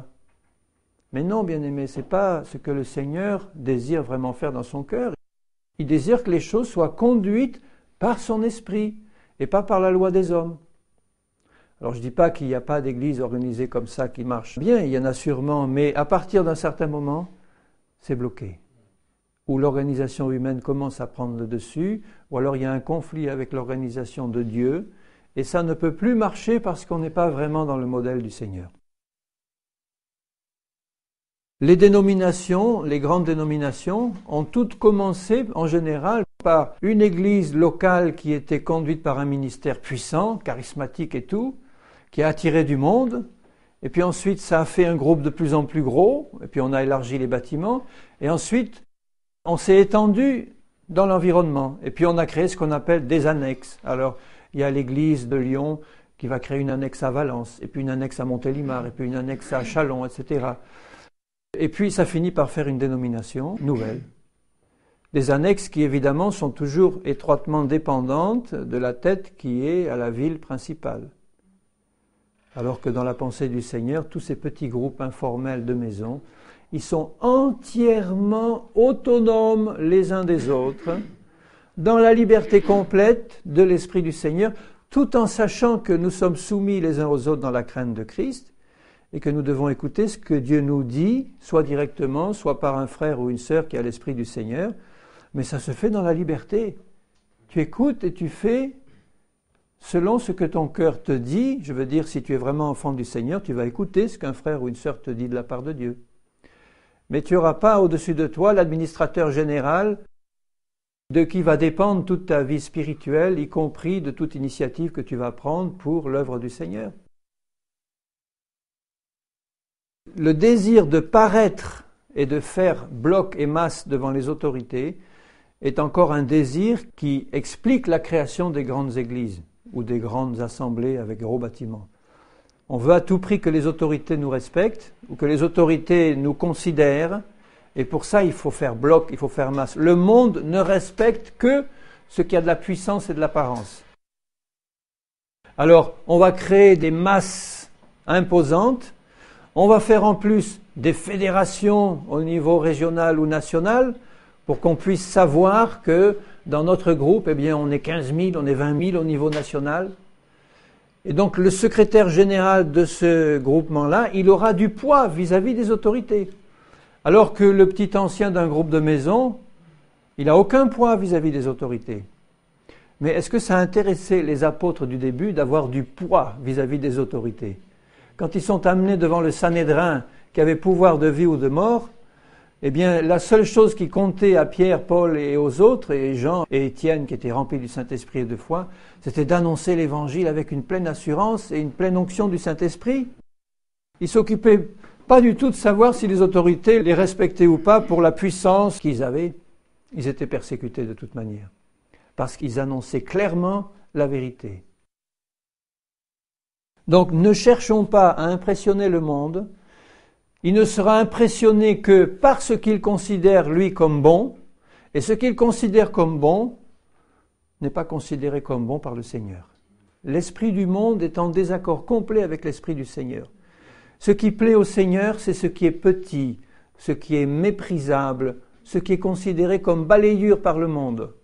Mais non, bien-aimés, ce n'est pas ce que le Seigneur désire vraiment faire dans son cœur. Il désire que les choses soient conduites par son esprit et pas par la loi des hommes. Alors je ne dis pas qu'il n'y a pas d'église organisée comme ça qui marche bien, il y en a sûrement, mais à partir d'un certain moment, c'est bloqué. Où l'organisation humaine commence à prendre le dessus, ou alors il y a un conflit avec l'organisation de Dieu, et ça ne peut plus marcher parce qu'on n'est pas vraiment dans le modèle du Seigneur. Les dénominations, les grandes dénominations, ont toutes commencé en général par une église locale qui était conduite par un ministère puissant, charismatique et tout, qui a attiré du monde, et puis ensuite ça a fait un groupe de plus en plus gros, et puis on a élargi les bâtiments, et ensuite on s'est étendu dans l'environnement, et puis on a créé ce qu'on appelle des annexes. Alors il y a l'église de Lyon qui va créer une annexe à Valence, et puis une annexe à Montélimar, et puis une annexe à Châlons, etc. Et puis ça finit par faire une dénomination nouvelle. Des annexes qui évidemment sont toujours étroitement dépendantes de la tête qui est à la ville principale. Alors que dans la pensée du Seigneur, tous ces petits groupes informels de maisons, ils sont entièrement autonomes les uns des autres, dans la liberté complète de l'Esprit du Seigneur, tout en sachant que nous sommes soumis les uns aux autres dans la crainte de Christ, et que nous devons écouter ce que Dieu nous dit, soit directement, soit par un frère ou une sœur qui a l'Esprit du Seigneur, mais ça se fait dans la liberté. Tu écoutes et tu fais selon ce que ton cœur te dit. Je veux dire, si tu es vraiment enfant du Seigneur, tu vas écouter ce qu'un frère ou une sœur te dit de la part de Dieu. Mais tu n'auras pas au-dessus de toi l'administrateur général de qui va dépendre toute ta vie spirituelle, y compris de toute initiative que tu vas prendre pour l'œuvre du Seigneur. Le désir de paraître et de faire bloc et masse devant les autorités est encore un désir qui explique la création des grandes églises ou des grandes assemblées avec gros bâtiments. On veut à tout prix que les autorités nous respectent ou que les autorités nous considèrent, et pour ça il faut faire bloc, il faut faire masse. Le monde ne respecte que ce qui a de la puissance et de l'apparence. Alors on va créer des masses imposantes, on va faire en plus des fédérations au niveau régional ou national pour qu'on puisse savoir que dans notre groupe, eh bien, on est 15 000, on est 20 000 au niveau national. Et donc le secrétaire général de ce groupement-là, il aura du poids vis-à-vis des autorités. Alors que le petit ancien d'un groupe de maison, il n'a aucun poids vis-à-vis des autorités. Mais est-ce que ça a intéressé les apôtres du début d'avoir du poids vis-à-vis des autorités? Quand ils sont amenés devant le Sanhédrin qui avait pouvoir de vie ou de mort, eh bien, la seule chose qui comptait à Pierre, Paul et aux autres, et Jean et Étienne qui étaient remplis du Saint-Esprit et de foi, c'était d'annoncer l'Évangile avec une pleine assurance et une pleine onction du Saint-Esprit. Ils s'occupaient pas du tout de savoir si les autorités les respectaient ou pas pour la puissance qu'ils avaient. Ils étaient persécutés de toute manière, parce qu'ils annonçaient clairement la vérité. Donc ne cherchons pas à impressionner le monde. Il ne sera impressionné que par ce qu'il considère lui comme bon, et ce qu'il considère comme bon n'est pas considéré comme bon par le Seigneur. L'esprit du monde est en désaccord complet avec l'esprit du Seigneur. Ce qui plaît au Seigneur, c'est ce qui est petit, ce qui est méprisable, ce qui est considéré comme balayure par le monde.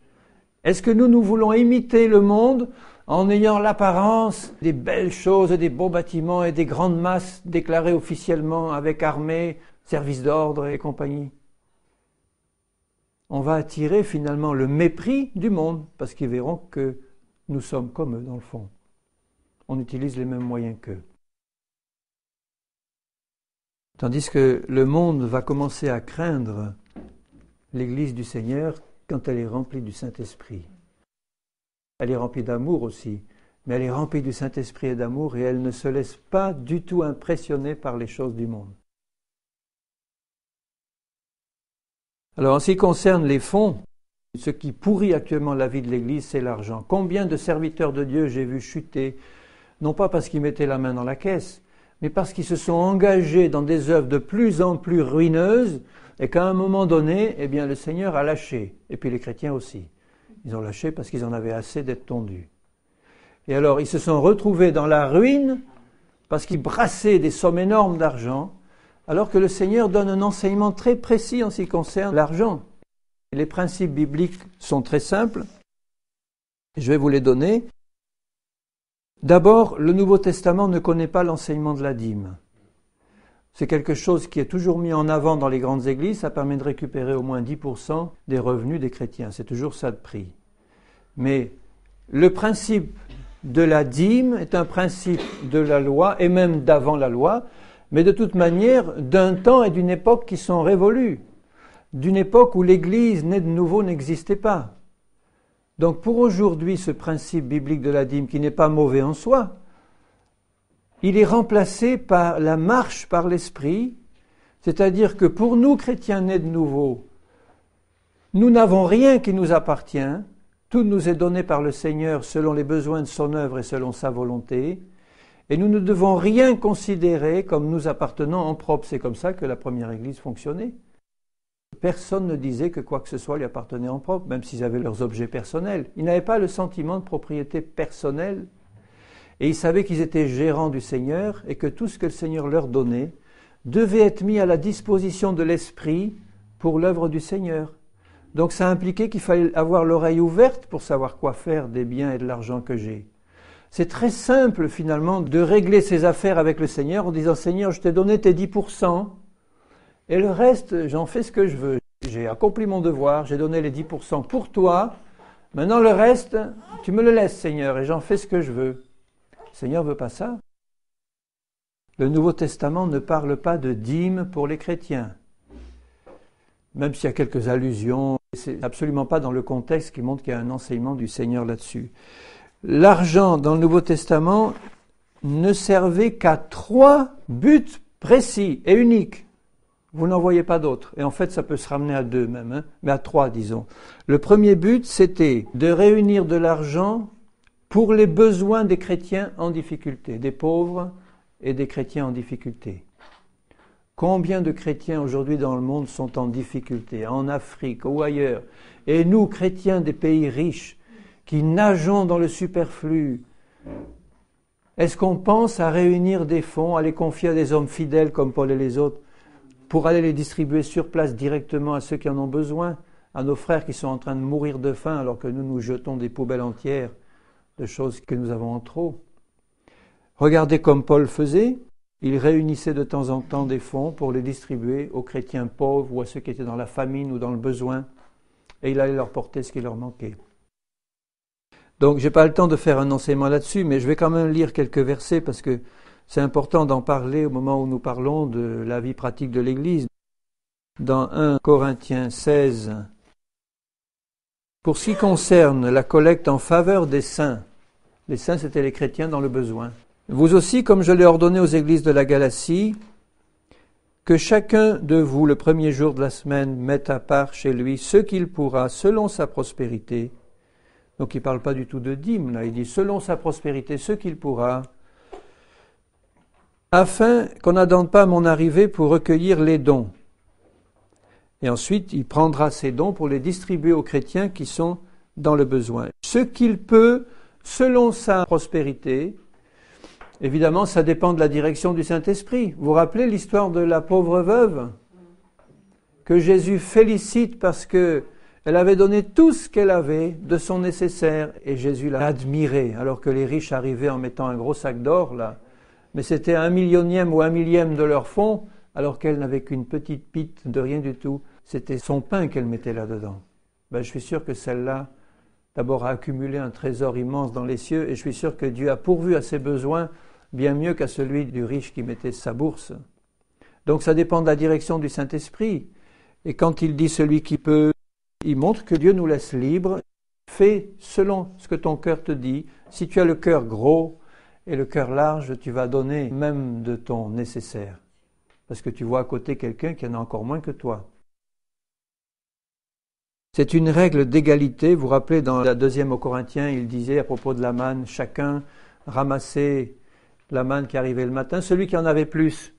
Est-ce que nous voulons imiter le monde en ayant l'apparence des belles choses, des beaux bâtiments et des grandes masses déclarées officiellement avec armée, service d'ordre et compagnie? On va attirer finalement le mépris du monde, parce qu'ils verront que nous sommes comme eux dans le fond. On utilise les mêmes moyens qu'eux. Tandis que le monde va commencer à craindre l'Église du Seigneur quand elle est remplie du Saint-Esprit. Elle est remplie d'amour aussi, mais elle est remplie du Saint-Esprit et d'amour et elle ne se laisse pas du tout impressionner par les choses du monde. Alors en ce qui concerne les fonds, ce qui pourrit actuellement la vie de l'Église, c'est l'argent. Combien de serviteurs de Dieu j'ai vu chuter, non pas parce qu'ils mettaient la main dans la caisse, mais parce qu'ils se sont engagés dans des œuvres de plus en plus ruineuses et qu'à un moment donné, eh bien, le Seigneur a lâché, et puis les chrétiens aussi. Ils ont lâché parce qu'ils en avaient assez d'être tondus. Et alors, ils se sont retrouvés dans la ruine parce qu'ils brassaient des sommes énormes d'argent, alors que le Seigneur donne un enseignement très précis en ce qui concerne l'argent. Les principes bibliques sont très simples. Je vais vous les donner. D'abord, le Nouveau Testament ne connaît pas l'enseignement de la dîme. C'est quelque chose qui est toujours mis en avant dans les grandes églises. Ça permet de récupérer au moins 10% des revenus des chrétiens. C'est toujours ça de prix. Mais le principe de la dîme est un principe de la loi, et même d'avant la loi, mais de toute manière d'un temps et d'une époque qui sont révolus, d'une époque où l'Église née de nouveau n'existait pas. Donc pour aujourd'hui, ce principe biblique de la dîme, qui n'est pas mauvais en soi, il est remplacé par la marche par l'Esprit, c'est-à-dire que pour nous, chrétiens nés de nouveau, nous n'avons rien qui nous appartient, tout nous est donné par le Seigneur selon les besoins de son œuvre et selon sa volonté, et nous ne devons rien considérer comme nous appartenant en propre. C'est comme ça que la première Église fonctionnait. Personne ne disait que quoi que ce soit lui appartenait en propre, même s'ils avaient leurs objets personnels. Ils n'avaient pas le sentiment de propriété personnelle, et ils savaient qu'ils étaient gérants du Seigneur, et que tout ce que le Seigneur leur donnait devait être mis à la disposition de l'Esprit pour l'œuvre du Seigneur. Donc ça impliquait qu'il fallait avoir l'oreille ouverte pour savoir quoi faire des biens et de l'argent que j'ai. C'est très simple finalement de régler ses affaires avec le Seigneur en disant « Seigneur, je t'ai donné tes 10%, et le reste, j'en fais ce que je veux. J'ai accompli mon devoir, j'ai donné les 10% pour toi, maintenant le reste, tu me le laisses Seigneur, et j'en fais ce que je veux. » Le Seigneur ne veut pas ça. Le Nouveau Testament ne parle pas de dîme pour les chrétiens. Même s'il y a quelques allusions, c'est absolument pas dans le contexte qui montre qu'il y a un enseignement du Seigneur là-dessus. L'argent dans le Nouveau Testament ne servait qu'à 3 buts précis et uniques. Vous n'en voyez pas d'autres. Et en fait, ça peut se ramener à 2 même, hein, mais à 3, disons. Le premier but, c'était de réunir de l'argent pour les besoins des chrétiens en difficulté, des pauvres et des chrétiens en difficulté. Combien de chrétiens aujourd'hui dans le monde sont en difficulté, en Afrique ou ailleurs? Et nous, chrétiens des pays riches, qui nageons dans le superflu, est-ce qu'on pense à réunir des fonds, à les confier à des hommes fidèles comme Paul et les autres, pour aller les distribuer sur place directement à ceux qui en ont besoin, à nos frères qui sont en train de mourir de faim alors que nous nous jetons des poubelles entières de choses que nous avons en trop? Regardez comme Paul faisait. Il réunissait de temps en temps des fonds pour les distribuer aux chrétiens pauvres ou à ceux qui étaient dans la famine ou dans le besoin, et il allait leur porter ce qui leur manquait. Donc, je n'ai pas le temps de faire un enseignement là-dessus, mais je vais quand même lire quelques versets parce que c'est important d'en parler au moment où nous parlons de la vie pratique de l'Église. Dans 1 Corinthiens 16, pour ce qui concerne la collecte en faveur des saints, les saints c'était les chrétiens dans le besoin. Vous aussi, comme je l'ai ordonné aux églises de la Galatie, que chacun de vous, le premier jour de la semaine, mette à part chez lui ce qu'il pourra, selon sa prospérité. Donc il ne parle pas du tout de dîme, là, il dit selon sa prospérité, ce qu'il pourra, afin qu'on n'attende pas mon arrivée pour recueillir les dons. Et ensuite, il prendra ces dons pour les distribuer aux chrétiens qui sont dans le besoin. Ce qu'il peut, selon sa prospérité. Évidemment, ça dépend de la direction du Saint-Esprit. Vous vous rappelez l'histoire de la pauvre veuve que Jésus félicite parce que elle avait donné tout ce qu'elle avait de son nécessaire et Jésus l'a admirée alors que les riches arrivaient en mettant un gros sac d'or là. Mais c'était 1/1000e ou 1/1000e de leur fonds alors qu'elle n'avait qu'une petite pite de rien du tout. C'était son pain qu'elle mettait là-dedans. Je suis sûr que celle-là, d'abord, a accumulé un trésor immense dans les cieux et je suis sûr que Dieu a pourvu à ses besoins bien mieux qu'à celui du riche qui mettait sa bourse. Donc ça dépend de la direction du Saint-Esprit. Et quand il dit celui qui peut, il montre que Dieu nous laisse libres. Fais selon ce que ton cœur te dit. Si tu as le cœur gros et le cœur large, tu vas donner même de ton nécessaire. Parce que tu vois à côté quelqu'un qui en a encore moins que toi. C'est une règle d'égalité. Vous vous rappelez, dans la 2e aux Corinthiens, il disait à propos de la manne, chacun ramassait la manne qui arrivait le matin. Celui qui en avait plus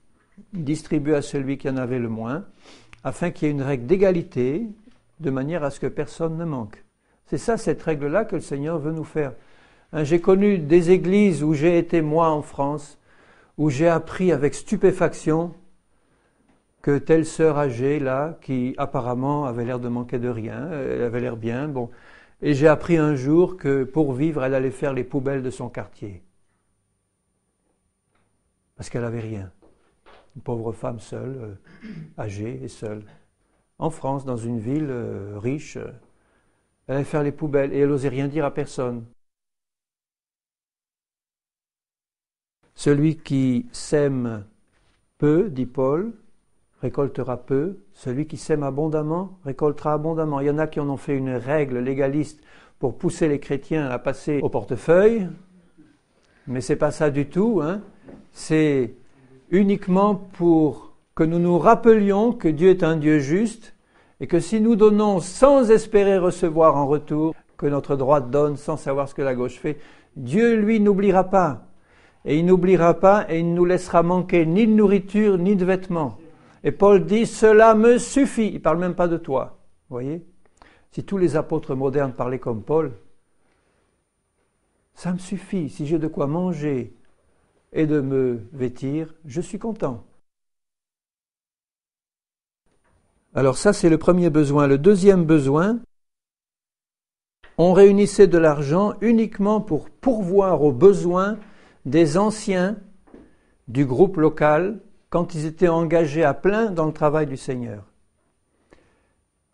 distribuait à celui qui en avait le moins, afin qu'il y ait une règle d'égalité, de manière à ce que personne ne manque. C'est ça, cette règle-là que le Seigneur veut nous faire. J'ai connu des églises où j'ai été, moi, en France, où j'ai appris avec stupéfaction que telle sœur âgée, là, qui apparemment avait l'air de manquer de rien, elle avait l'air bien, bon. Et j'ai appris un jour que pour vivre, elle allait faire les poubelles de son quartier. Parce qu'elle n'avait rien. Une pauvre femme seule, âgée et seule. En France, dans une ville riche, elle allait faire les poubelles et elle n'osait rien dire à personne. Celui qui sème peu, dit Paul, récoltera peu. Celui qui sème abondamment, récoltera abondamment. Il y en a qui en ont fait une règle légaliste pour pousser les chrétiens à passer au portefeuille. Mais ce n'est pas ça du tout. C'est uniquement pour que nous nous rappelions que Dieu est un Dieu juste et que si nous donnons sans espérer recevoir en retour, que notre droite donne sans savoir ce que la gauche fait, Dieu, lui, n'oubliera pas. Et il n'oubliera pas et il ne nous laissera manquer ni de nourriture ni de vêtements. Et Paul dit, cela me suffit. Il ne parle même pas de toi. Vous voyez ? Si tous les apôtres modernes parlaient comme Paul, ça me suffit. Si j'ai de quoi manger et de me vêtir, je suis content. Alors ça, c'est le premier besoin. Le deuxième besoin, on réunissait de l'argent uniquement pour pourvoir aux besoins des anciens du groupe local quand ils étaient engagés à plein dans le travail du Seigneur.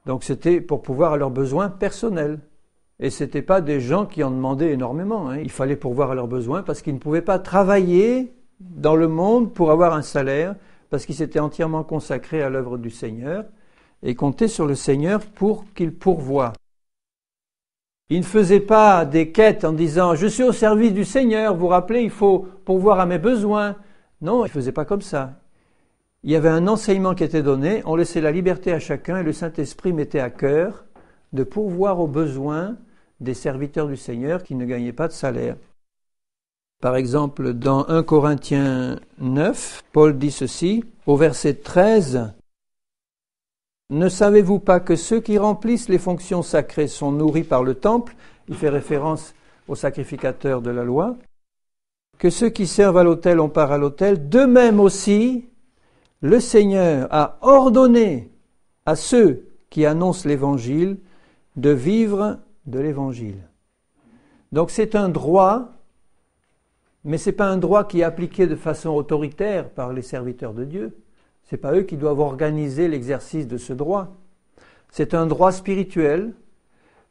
Donc c'était pour pourvoir à leurs besoins personnels. Et ce n'étaient pas des gens qui en demandaient énormément. Il fallait pourvoir à leurs besoins parce qu'ils ne pouvaient pas travailler dans le monde pour avoir un salaire, parce qu'ils s'étaient entièrement consacrés à l'œuvre du Seigneur et comptaient sur le Seigneur pour qu'il pourvoie. Ils ne faisaient pas des quêtes en disant « Je suis au service du Seigneur, vous vous rappelez, il faut pourvoir à mes besoins ». Non, ils ne faisaient pas comme ça. il y avait un enseignement qui était donné, on laissait la liberté à chacun et le Saint-Esprit mettait à cœur de pourvoir aux besoins des serviteurs du Seigneur qui ne gagnaient pas de salaire. Par exemple, dans 1 Corinthiens 9, Paul dit ceci, au verset 13, « Ne savez-vous pas que ceux qui remplissent les fonctions sacrées sont nourris par le temple ?» Il fait référence aux sacrificateurs de la loi. « Que ceux qui servent à l'autel ont part à l'autel. De même aussi, le Seigneur a ordonné à ceux qui annoncent l'Évangile de vivre de l'Évangile. » Donc c'est un droit, mais ce n'est pas un droit qui est appliqué de façon autoritaire par les serviteurs de Dieu. Ce n'est pas eux qui doivent organiser l'exercice de ce droit. C'est un droit spirituel,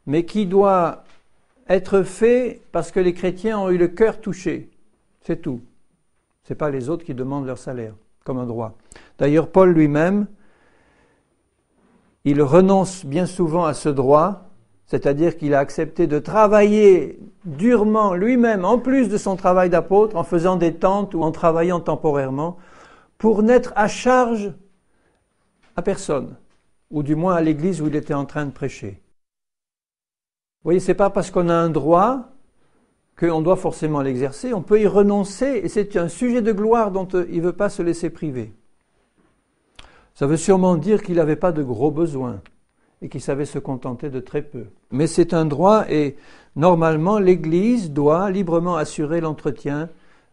mais qui doit être fait parce que les chrétiens ont eu le cœur touché. C'est tout. Ce n'est pas les autres qui demandent leur salaire comme un droit. D'ailleurs, Paul lui-même, il renonce bien souvent à ce droit, c'est-à-dire qu'il a accepté de travailler durement lui-même, en plus de son travail d'apôtre, en faisant des tentes ou en travaillant temporairement, pour n'être à charge à personne, ou du moins à l'église où il était en train de prêcher. Vous voyez, ce n'est pas parce qu'on a un droit qu'on doit forcément l'exercer, on peut y renoncer, et c'est un sujet de gloire dont il ne veut pas se laisser priver. Ça veut sûrement dire qu'il n'avait pas de gros besoins, et qu'il savait se contenter de très peu. Mais c'est un droit, et normalement, l'Église doit librement assurer l'entretien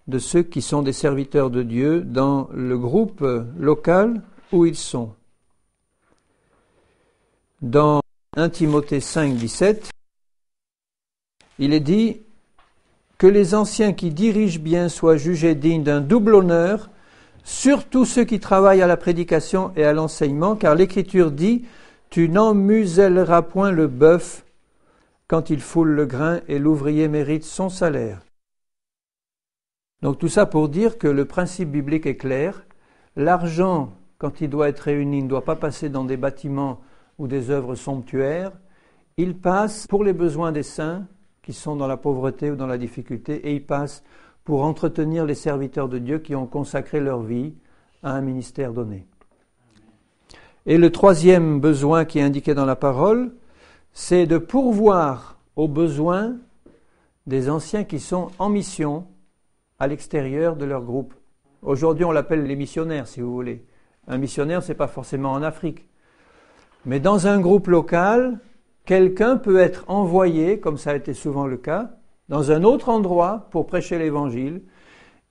de ceux qui sont des serviteurs de Dieu dans le groupe local où ils sont. Dans 1 Timothée 5, 17, il est dit que les anciens qui dirigent bien soient jugés dignes d'un double honneur, surtout ceux qui travaillent à la prédication et à l'enseignement, car l'Écriture dit « Tu n'emmuselleras point le bœuf quand il foule le grain et l'ouvrier mérite son salaire. » Donc tout ça pour dire que le principe biblique est clair. L'argent, quand il doit être réuni, ne doit pas passer dans des bâtiments ou des œuvres somptuaires. Il passe pour les besoins des saints qui sont dans la pauvreté ou dans la difficulté, et il passe pour entretenir les serviteurs de Dieu qui ont consacré leur vie à un ministère donné. Et le troisième besoin qui est indiqué dans la parole, c'est de pourvoir aux besoins des anciens qui sont en mission à l'extérieur de leur groupe. Aujourd'hui, on l'appelle les missionnaires, si vous voulez. Un missionnaire, ce n'est pas forcément en Afrique. Mais dans un groupe local, quelqu'un peut être envoyé, comme ça a été souvent le cas, dans un autre endroit pour prêcher l'Évangile,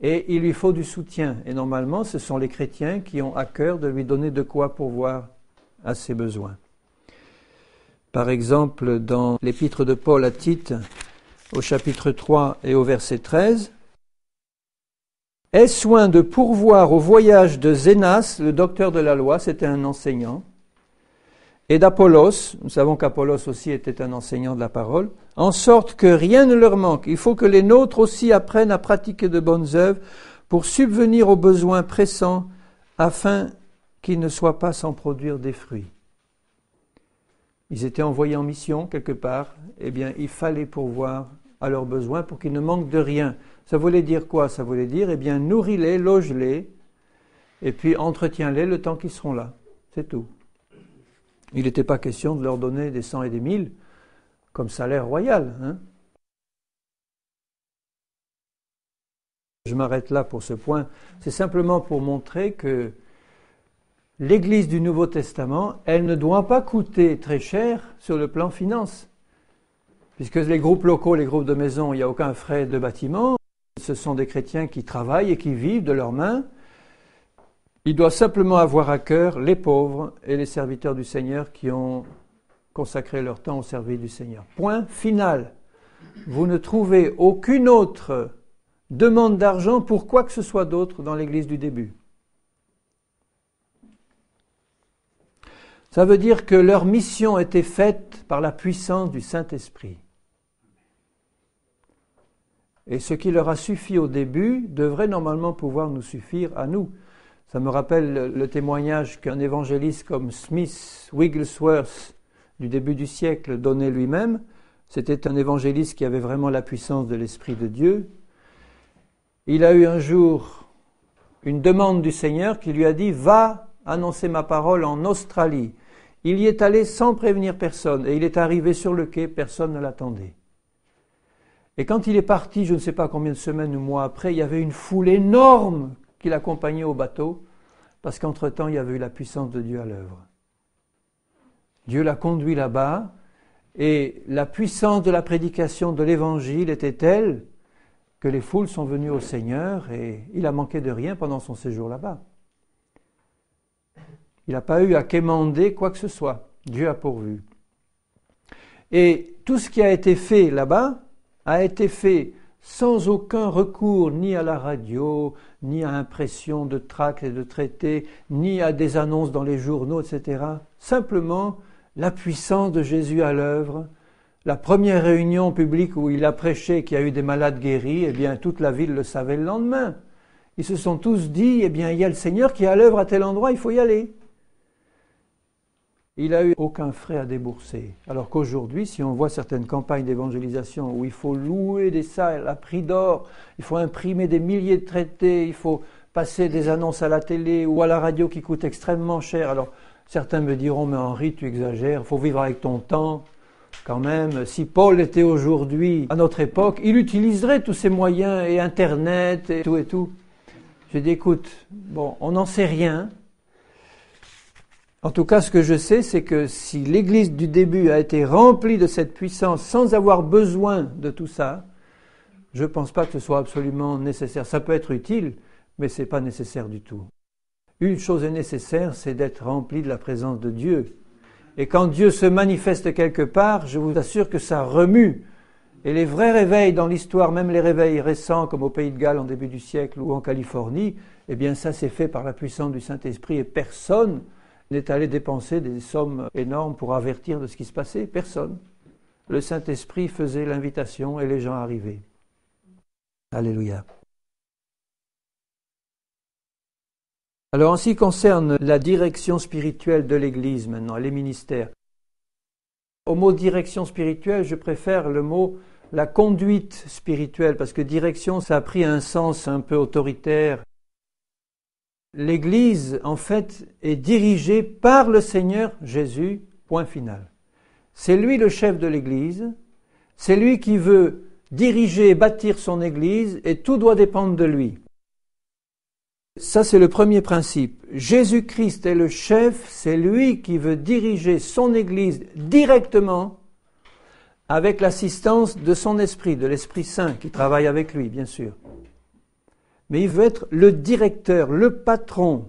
et il lui faut du soutien. Et normalement, ce sont les chrétiens qui ont à cœur de lui donner de quoi pourvoir à ses besoins. Par exemple, dans l'épître de Paul à Tite, au chapitre 3 et au verset 13, « Aie soin de pourvoir au voyage de Zénas, le docteur de la loi, c'était un enseignant, et d'Apollos, nous savons qu'Apollos aussi était un enseignant de la parole, en sorte que rien ne leur manque. Il faut que les nôtres aussi apprennent à pratiquer de bonnes œuvres pour subvenir aux besoins pressants afin qu'ils ne soient pas sans produire des fruits. » Ils étaient envoyés en mission quelque part, eh bien il fallait pourvoir à leurs besoins pour qu'ils ne manquent de rien. Ça voulait dire quoi? Ça voulait dire, eh bien nourris-les, loge-les, et puis entretiens-les le temps qu'ils seront là. C'est tout. Il n'était pas question de leur donner des 100 et des 1000 comme salaire royal. Je m'arrête là pour ce point. C'est simplement pour montrer que l'Église du Nouveau Testament, elle ne doit pas coûter très cher sur le plan finance. Puisque les groupes locaux, les groupes de maison, il n'y a aucun frais de bâtiment. Ce sont des chrétiens qui travaillent et qui vivent de leurs mains. Il doit simplement avoir à cœur les pauvres et les serviteurs du Seigneur qui ont consacré leur temps au service du Seigneur. Point final. Vous ne trouvez aucune autre demande d'argent pour quoi que ce soit d'autre dans l'Église du début. Ça veut dire que leur mission était faite par la puissance du Saint-Esprit. Et ce qui leur a suffi au début devrait normalement pouvoir nous suffire à nous. Ça me rappelle le témoignage qu'un évangéliste comme Smith Wigglesworth du début du siècle donnait lui-même. C'était un évangéliste qui avait vraiment la puissance de l'Esprit de Dieu. Il a eu un jour une demande du Seigneur qui lui a dit « Va annoncer ma parole en Australie ». Il y est allé sans prévenir personne et il est arrivé sur le quai, personne ne l'attendait. Et quand il est parti, je ne sais pas combien de semaines ou mois après, il y avait une foule énorme qui l'accompagnait au bateau parce qu'entre-temps, il y avait eu la puissance de Dieu à l'œuvre. Dieu l'a conduit là-bas et la puissance de la prédication de l'Évangile était telle que les foules sont venues au Seigneur et il a manqué de rien pendant son séjour là-bas. Il n'a pas eu à quémander quoi que ce soit. Dieu a pourvu. Et tout ce qui a été fait là-bas a été fait sans aucun recours ni à la radio, ni à impression de tracts et de traités, ni à des annonces dans les journaux, etc. Simplement, la puissance de Jésus à l'œuvre. La première réunion publique où il a prêché qu'il y a eu des malades guéris, eh bien, toute la ville le savait le lendemain. Ils se sont tous dit, eh bien, il y a le Seigneur qui est à l'œuvre à tel endroit, il faut y aller. Il n'a eu aucun frais à débourser. Alors qu'aujourd'hui, si on voit certaines campagnes d'évangélisation où il faut louer des salles à prix d'or, il faut imprimer des milliers de traités, il faut passer des annonces à la télé ou à la radio qui coûtent extrêmement cher. Alors certains me diront, mais Henri, tu exagères, il faut vivre avec ton temps. Quand même, si Paul était aujourd'hui, à notre époque, il utiliserait tous ces moyens et Internet et tout et tout. J'ai dit, écoute, bon, on n'en sait rien. En tout cas, ce que je sais, c'est que si l'Église du début a été remplie de cette puissance sans avoir besoin de tout ça, je ne pense pas que ce soit absolument nécessaire. Ça peut être utile, mais ce n'est pas nécessaire du tout. Une chose est nécessaire, c'est d'être rempli de la présence de Dieu. Et quand Dieu se manifeste quelque part, je vous assure que ça remue. Et les vrais réveils dans l'histoire, même les réveils récents, comme au Pays de Galles en début du siècle ou en Californie, eh bien ça c'est fait par la puissance du Saint-Esprit et personne n'est allé dépenser des sommes énormes pour avertir de ce qui se passait. Personne. Le Saint-Esprit faisait l'invitation et les gens arrivaient. Alléluia. Alors en ce qui concerne la direction spirituelle de l'Église maintenant, les ministères, au mot direction spirituelle, je préfère le mot la conduite spirituelle, parce que direction, ça a pris un sens un peu autoritaire. L'Église, en fait, est dirigée par le Seigneur Jésus, point final. C'est lui le chef de l'Église, c'est lui qui veut diriger et bâtir son Église, et tout doit dépendre de lui. Ça, c'est le premier principe. Jésus-Christ est le chef, c'est lui qui veut diriger son Église directement avec l'assistance de son Esprit, de l'Esprit Saint qui travaille avec lui, bien sûr. Mais il veut être le directeur, le patron.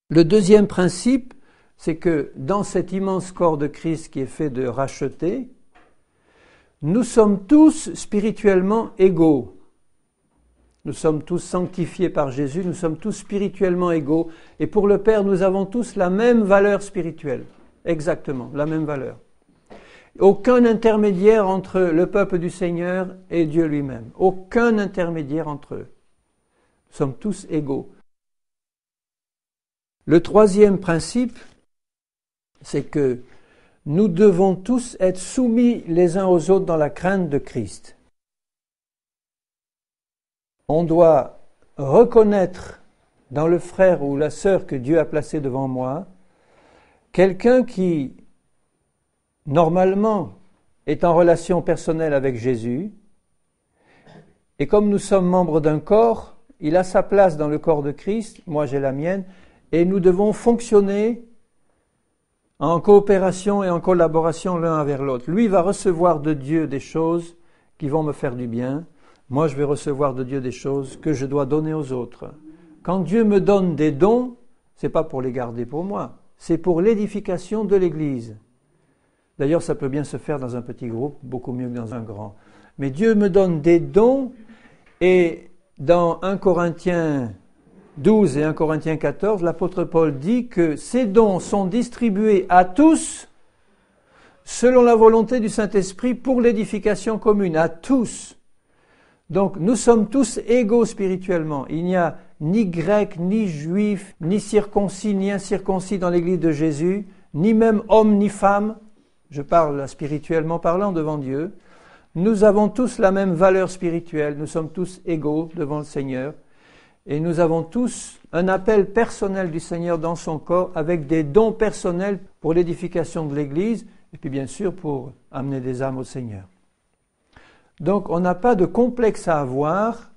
Le deuxième principe, c'est que dans cet immense corps de Christ qui est fait de rachetés, nous sommes tous spirituellement égaux. Nous sommes tous sanctifiés par Jésus, nous sommes tous spirituellement égaux. Et pour le Père, nous avons tous la même valeur spirituelle. Exactement, la même valeur. Aucun intermédiaire entre le peuple du Seigneur et Dieu lui-même. Aucun intermédiaire entre eux. Nous sommes tous égaux. Le troisième principe, c'est que nous devons tous être soumis les uns aux autres dans la crainte de Christ. On doit reconnaître dans le frère ou la sœur que Dieu a placé devant moi quelqu'un qui, normalement, est en relation personnelle avec Jésus, et comme nous sommes membres d'un corps, il a sa place dans le corps de Christ, moi j'ai la mienne, et nous devons fonctionner en coopération et en collaboration l'un avec l'autre. Lui va recevoir de Dieu des choses qui vont me faire du bien, moi je vais recevoir de Dieu des choses que je dois donner aux autres. Quand Dieu me donne des dons, c'est pas pour les garder pour moi, c'est pour l'édification de l'Église. D'ailleurs, ça peut bien se faire dans un petit groupe, beaucoup mieux que dans un grand. Mais Dieu me donne des dons, et dans 1 Corinthiens 12 et 1 Corinthiens 14, l'apôtre Paul dit que ces dons sont distribués à tous selon la volonté du Saint-Esprit pour l'édification commune, à tous. Donc nous sommes tous égaux spirituellement. Il n'y a ni grec, ni juif, ni circoncis, ni incirconcis dans l'Église de Jésus, ni même homme, ni femme. Je parle spirituellement parlant devant Dieu. Nous avons tous la même valeur spirituelle, nous sommes tous égaux devant le Seigneur. Et nous avons tous un appel personnel du Seigneur dans son corps avec des dons personnels pour l'édification de l'Église et puis bien sûr pour amener des âmes au Seigneur. Donc on n'a pas de complexe à avoir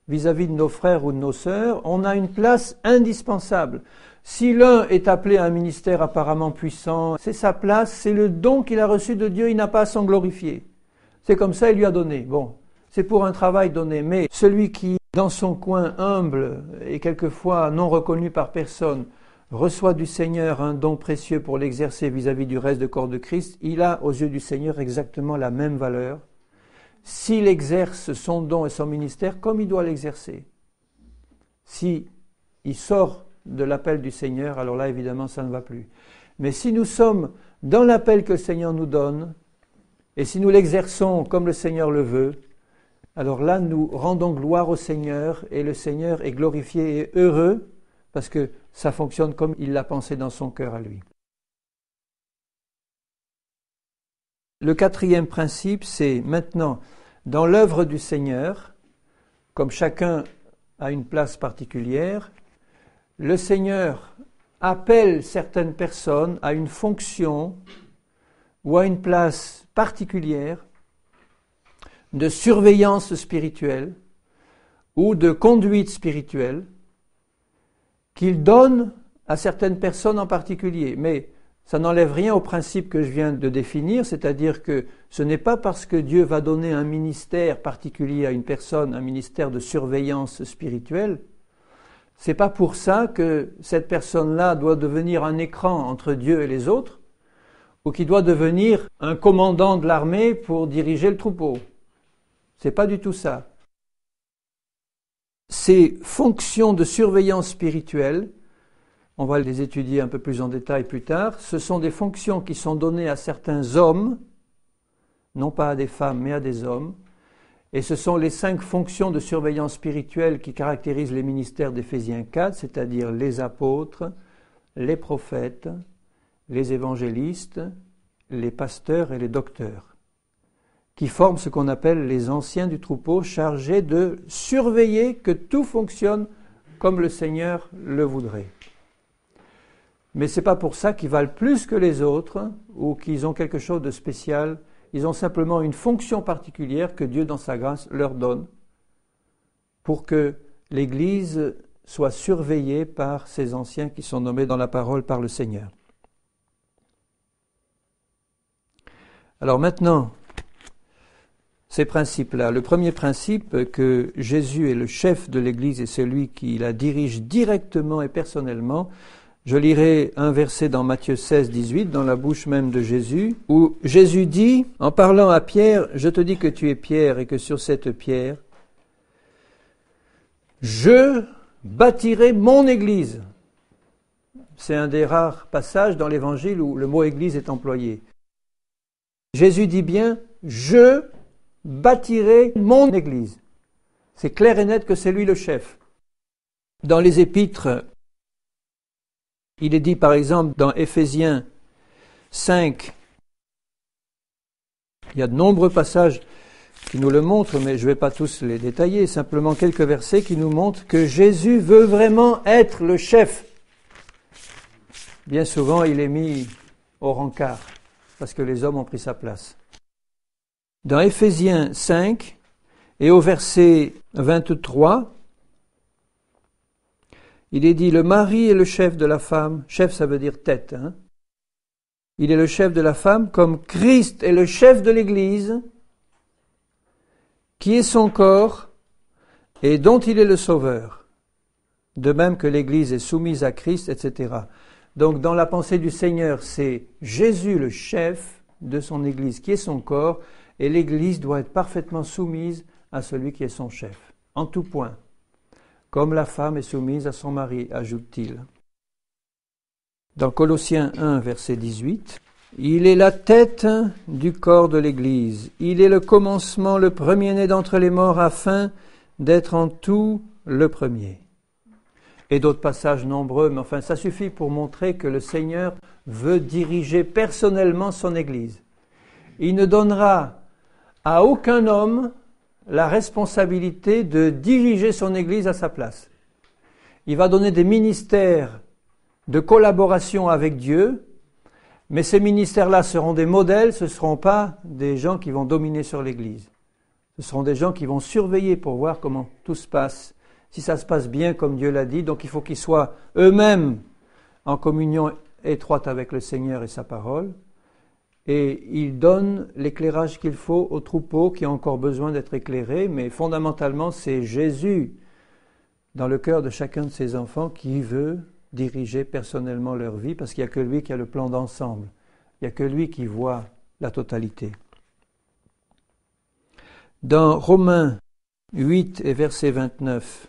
vis-à-vis de nos frères ou de nos sœurs. On a une place indispensable. Si l'un est appelé à un ministère apparemment puissant, c'est sa place, c'est le don qu'il a reçu de Dieu, il n'a pas à s'en glorifier. C'est comme ça, il lui a donné. Bon, c'est pour un travail donné, mais celui qui, dans son coin humble et quelquefois non reconnu par personne, reçoit du Seigneur un don précieux pour l'exercer vis-à-vis du reste du corps de Christ, il a aux yeux du Seigneur exactement la même valeur s'il exerce son don et son ministère comme il doit l'exercer. Si il sort de l'appel du Seigneur, alors là évidemment ça ne va plus. Mais si nous sommes dans l'appel que le Seigneur nous donne, et si nous l'exerçons comme le Seigneur le veut, alors là nous rendons gloire au Seigneur et le Seigneur est glorifié et heureux parce que ça fonctionne comme il l'a pensé dans son cœur à lui. Le quatrième principe, c'est maintenant, dans l'œuvre du Seigneur, comme chacun a une place particulière, le Seigneur appelle certaines personnes à une fonction ou à une place particulière de surveillance spirituelle ou de conduite spirituelle qu'il donne à certaines personnes en particulier. Mais ça n'enlève rien au principe que je viens de définir, c'est-à-dire que ce n'est pas parce que Dieu va donner un ministère particulier à une personne, un ministère de surveillance spirituelle, c'est pas pour ça que cette personne-là doit devenir un écran entre Dieu et les autres, ou qu'il doit devenir un commandant de l'armée pour diriger le troupeau. C'est pas du tout ça. Ces fonctions de surveillance spirituelle, on va les étudier un peu plus en détail plus tard, ce sont des fonctions qui sont données à certains hommes, non pas à des femmes, mais à des hommes, et ce sont les 5 fonctions de surveillance spirituelle qui caractérisent les ministères d'Éphésiens 4, c'est-à-dire les apôtres, les prophètes, les évangélistes, les pasteurs et les docteurs, qui forment ce qu'on appelle les anciens du troupeau, chargés de surveiller que tout fonctionne comme le Seigneur le voudrait. Mais ce n'est pas pour ça qu'ils valent plus que les autres ou qu'ils ont quelque chose de spécial. Ils ont simplement une fonction particulière que Dieu, dans sa grâce, leur donne pour que l'Église soit surveillée par ces anciens qui sont nommés dans la parole par le Seigneur. Alors maintenant, ces principes-là. Le premier principe, que Jésus est le chef de l'Église et celui qui la dirige directement et personnellement. Je lirai un verset dans Matthieu 16, 18, dans la bouche même de Jésus, où Jésus dit, en parlant à Pierre, « Je te dis que tu es Pierre et que sur cette pierre, je bâtirai mon Église. » C'est un des rares passages dans l'Évangile où le mot Église est employé. Jésus dit bien, « Je bâtirai mon Église. » C'est clair et net que c'est lui le chef. Dans les épîtres, il est dit par exemple dans Éphésiens 5, il y a de nombreux passages qui nous le montrent, mais je ne vais pas tous les détailler, simplement quelques versets qui nous montrent que Jésus veut vraiment être le chef. Bien souvent, il est mis au rencard, parce que les hommes ont pris sa place. Dans Éphésiens 5, et au verset 23, il est dit, le mari est le chef de la femme. Chef, ça veut dire tête. Il est le chef de la femme, comme Christ est le chef de l'Église, qui est son corps et dont il est le sauveur. De même que l'Église est soumise à Christ, etc. Donc, dans la pensée du Seigneur, c'est Jésus le chef de son Église, qui est son corps, et l'Église doit être parfaitement soumise à celui qui est son chef, en tout point. Comme la femme est soumise à son mari, ajoute-t-il. Dans Colossiens 1, verset 18, « Il est la tête du corps de l'Église. Il est le commencement, le premier-né d'entre les morts, afin d'être en tout le premier. » Et d'autres passages nombreux, mais enfin, ça suffit pour montrer que le Seigneur veut diriger personnellement son Église. Il ne donnera à aucun homme la responsabilité de diriger son Église à sa place. il va donner des ministères de collaboration avec Dieu, mais ces ministères-là seront des modèles, ce ne seront pas des gens qui vont dominer sur l'Église. Ce seront des gens qui vont surveiller pour voir comment tout se passe, si ça se passe bien comme Dieu l'a dit. Donc il faut qu'ils soient eux-mêmes en communion étroite avec le Seigneur et sa parole. Et ils donnent l'éclairage qu'il faut au troupeau qui a encore besoin d'être éclairé. Mais fondamentalement, c'est Jésus, dans le cœur de chacun de ses enfants, qui veut diriger personnellement leur vie, parce qu'il n'y a que lui qui a le plan d'ensemble. Il n'y a que lui qui voit la totalité. Dans Romains 8 et verset 29,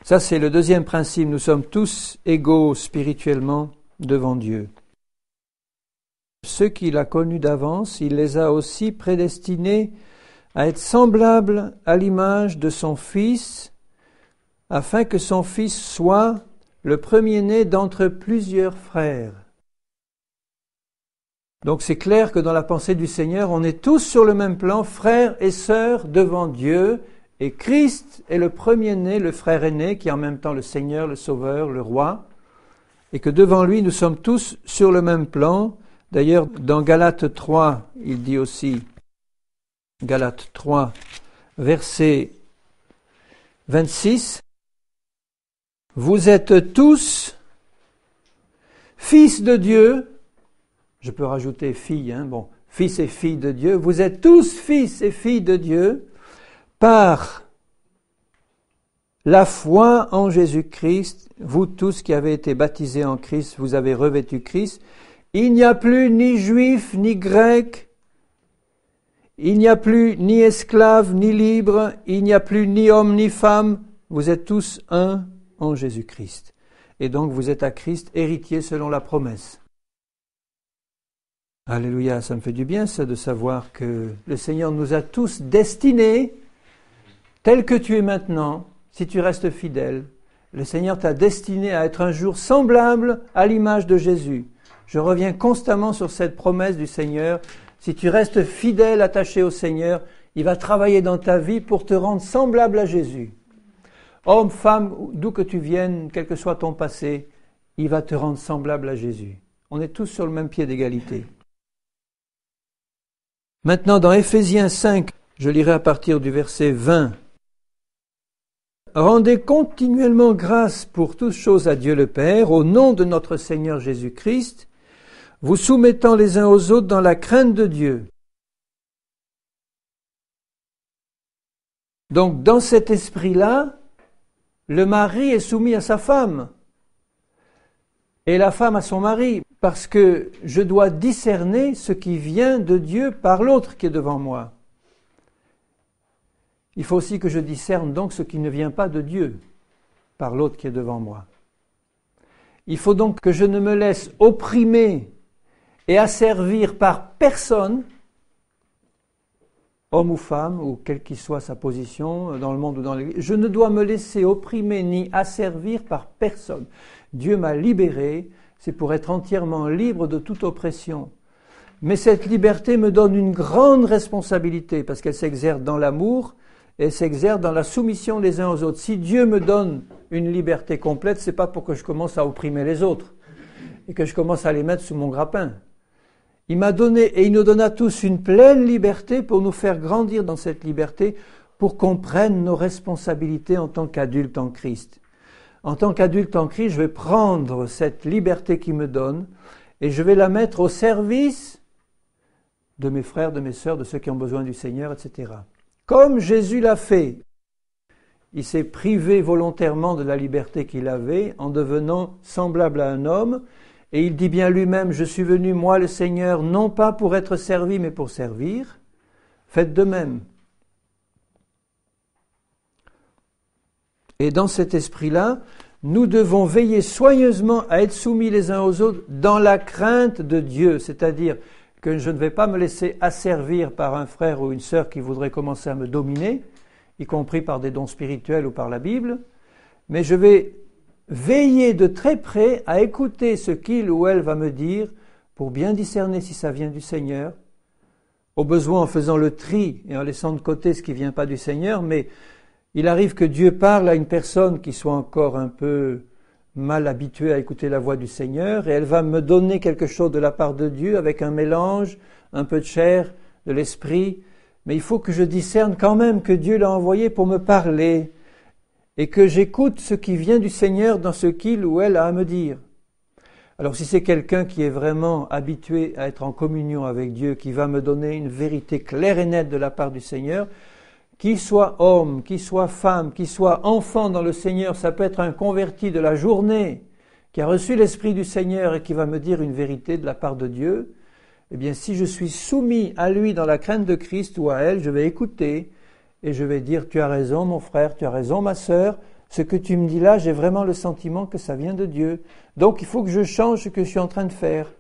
ça c'est le deuxième principe, nous sommes tous égaux spirituellement devant Dieu. Ceux qu'il a connus d'avance, il les a aussi prédestinés à être semblables à l'image de son Fils, afin que son Fils soit le premier-né d'entre plusieurs frères. Donc c'est clair que dans la pensée du Seigneur, on est tous sur le même plan, frères et sœurs devant Dieu, et Christ est le premier-né, le frère aîné, qui est en même temps le Seigneur, le Sauveur, le Roi, et que devant lui, nous sommes tous sur le même plan. D'ailleurs, dans Galates 3, il dit aussi, Galates 3, verset 26, « Vous êtes tous fils de Dieu », je peux rajouter filles, fils et filles de Dieu, « Vous êtes tous fils et filles de Dieu par la foi en Jésus-Christ, vous tous qui avez été baptisés en Christ, vous avez revêtu Christ. Il n'y a plus ni juif ni grec, il n'y a plus ni esclave ni libre, il n'y a plus ni homme ni femme, vous êtes tous un en Jésus-Christ. Et donc vous êtes à Christ, héritier selon la promesse. » Alléluia, ça me fait du bien ça de savoir que le Seigneur nous a tous destinés, tel que tu es maintenant, si tu restes fidèle. Le Seigneur t'a destiné à être un jour semblable à l'image de Jésus. Je reviens constamment sur cette promesse du Seigneur. Si tu restes fidèle, attaché au Seigneur, il va travailler dans ta vie pour te rendre semblable à Jésus. Homme, femme, d'où que tu viennes, quel que soit ton passé, il va te rendre semblable à Jésus. On est tous sur le même pied d'égalité. Maintenant, dans Éphésiens 5, je lirai à partir du verset 20. « Rendez continuellement grâce pour toutes choses à Dieu le Père, au nom de notre Seigneur Jésus-Christ, vous soumettant les uns aux autres dans la crainte de Dieu. » Donc, dans cet esprit-là, le mari est soumis à sa femme et la femme à son mari, parce que je dois discerner ce qui vient de Dieu par l'autre qui est devant moi. Il faut aussi que je discerne donc ce qui ne vient pas de Dieu par l'autre qui est devant moi. Il faut donc que je ne me laisse opprimer et asservir par personne, homme ou femme, ou quelle qu'il soit sa position dans le monde ou dans l'Église. Je ne dois me laisser opprimer ni asservir par personne. Dieu m'a libéré, c'est pour être entièrement libre de toute oppression. Mais cette liberté me donne une grande responsabilité, parce qu'elle s'exerce dans l'amour et s'exerce dans la soumission les uns aux autres. Si Dieu me donne une liberté complète, c'est pas pour que je commence à opprimer les autres et que je commence à les mettre sous mon grappin. Il m'a donné, et il nous donne à tous une pleine liberté pour nous faire grandir dans cette liberté, pour qu'on prenne nos responsabilités en tant qu'adultes en Christ. En tant qu'adulte en Christ, je vais prendre cette liberté qu'il me donne et je vais la mettre au service de mes frères, de mes sœurs, de ceux qui ont besoin du Seigneur, etc. Comme Jésus l'a fait. Il s'est privé volontairement de la liberté qu'il avait en devenant semblable à un homme. Et il dit bien lui-même, « Je suis venu, moi le Seigneur, non pas pour être servi, mais pour servir. » Faites de même. Et dans cet esprit-là, nous devons veiller soigneusement à être soumis les uns aux autres dans la crainte de Dieu. C'est-à-dire que je ne vais pas me laisser asservir par un frère ou une sœur qui voudrait commencer à me dominer, y compris par des dons spirituels ou par la Bible, mais je vais veiller de très près à écouter ce qu'il ou elle va me dire pour bien discerner si ça vient du Seigneur, au besoin en faisant le tri et en laissant de côté ce qui ne vient pas du Seigneur, mais Il arrive que Dieu parle à une personne qui soit encore un peu mal habituée à écouter la voix du Seigneur, et elle va me donner quelque chose de la part de Dieu avec un mélange, un peu de chair, de l'esprit, mais il faut que je discerne quand même que Dieu l'a envoyé pour me parler, et que j'écoute ce qui vient du Seigneur dans ce qu'il ou elle a à me dire. Alors si c'est quelqu'un qui est vraiment habitué à être en communion avec Dieu, qui va me donner une vérité claire et nette de la part du Seigneur, qu'il soit homme, qu'il soit femme, qu'il soit enfant dans le Seigneur, ça peut être un converti de la journée qui a reçu l'Esprit du Seigneur et qui va me dire une vérité de la part de Dieu, eh bien si je suis soumis à lui dans la crainte de Christ ou à elle, je vais écouter et je vais dire « Tu as raison mon frère, tu as raison ma sœur, ce que tu me dis là, j'ai vraiment le sentiment que ça vient de Dieu. Donc il faut que je change ce que je suis en train de faire. »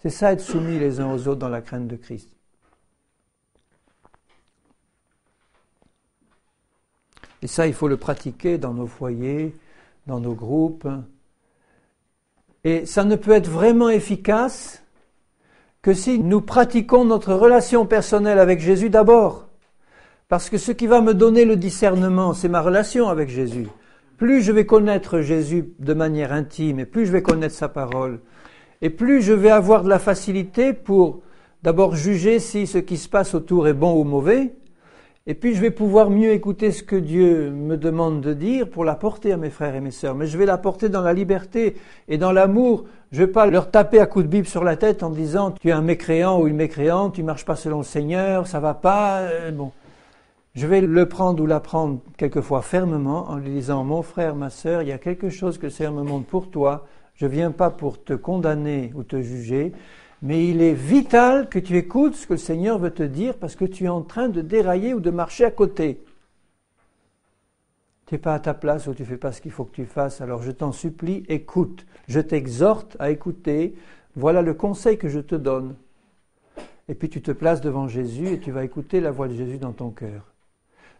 C'est ça être soumis les uns aux autres dans la crainte de Christ. Et ça, il faut le pratiquer dans nos foyers, dans nos groupes. Et ça ne peut être vraiment efficace que si nous pratiquons notre relation personnelle avec Jésus d'abord. Parce que ce qui va me donner le discernement, c'est ma relation avec Jésus. Plus je vais connaître Jésus de manière intime, et plus je vais connaître sa parole, et plus je vais avoir de la facilité pour d'abord juger si ce qui se passe autour est bon ou mauvais, et puis je vais pouvoir mieux écouter ce que Dieu me demande de dire pour l'apporter à mes frères et mes sœurs. Mais je vais l'apporter dans la liberté et dans l'amour. Je ne vais pas leur taper à coups de Bible sur la tête en disant « Tu es un mécréant ou une mécréante, tu ne marches pas selon le Seigneur, ça ne va pas. » Bon. Je vais le prendre ou la prendre quelquefois fermement en lui disant « Mon frère, ma sœur, il y a quelque chose que le Seigneur me montre pour toi. Je ne viens pas pour te condamner ou te juger. » Mais il est vital que tu écoutes ce que le Seigneur veut te dire parce que tu es en train de dérailler ou de marcher à côté. Tu n'es pas à ta place ou tu ne fais pas ce qu'il faut que tu fasses, alors je t'en supplie, écoute. Je t'exhorte à écouter. Voilà le conseil que je te donne. Et puis tu te places devant Jésus et tu vas écouter la voix de Jésus dans ton cœur.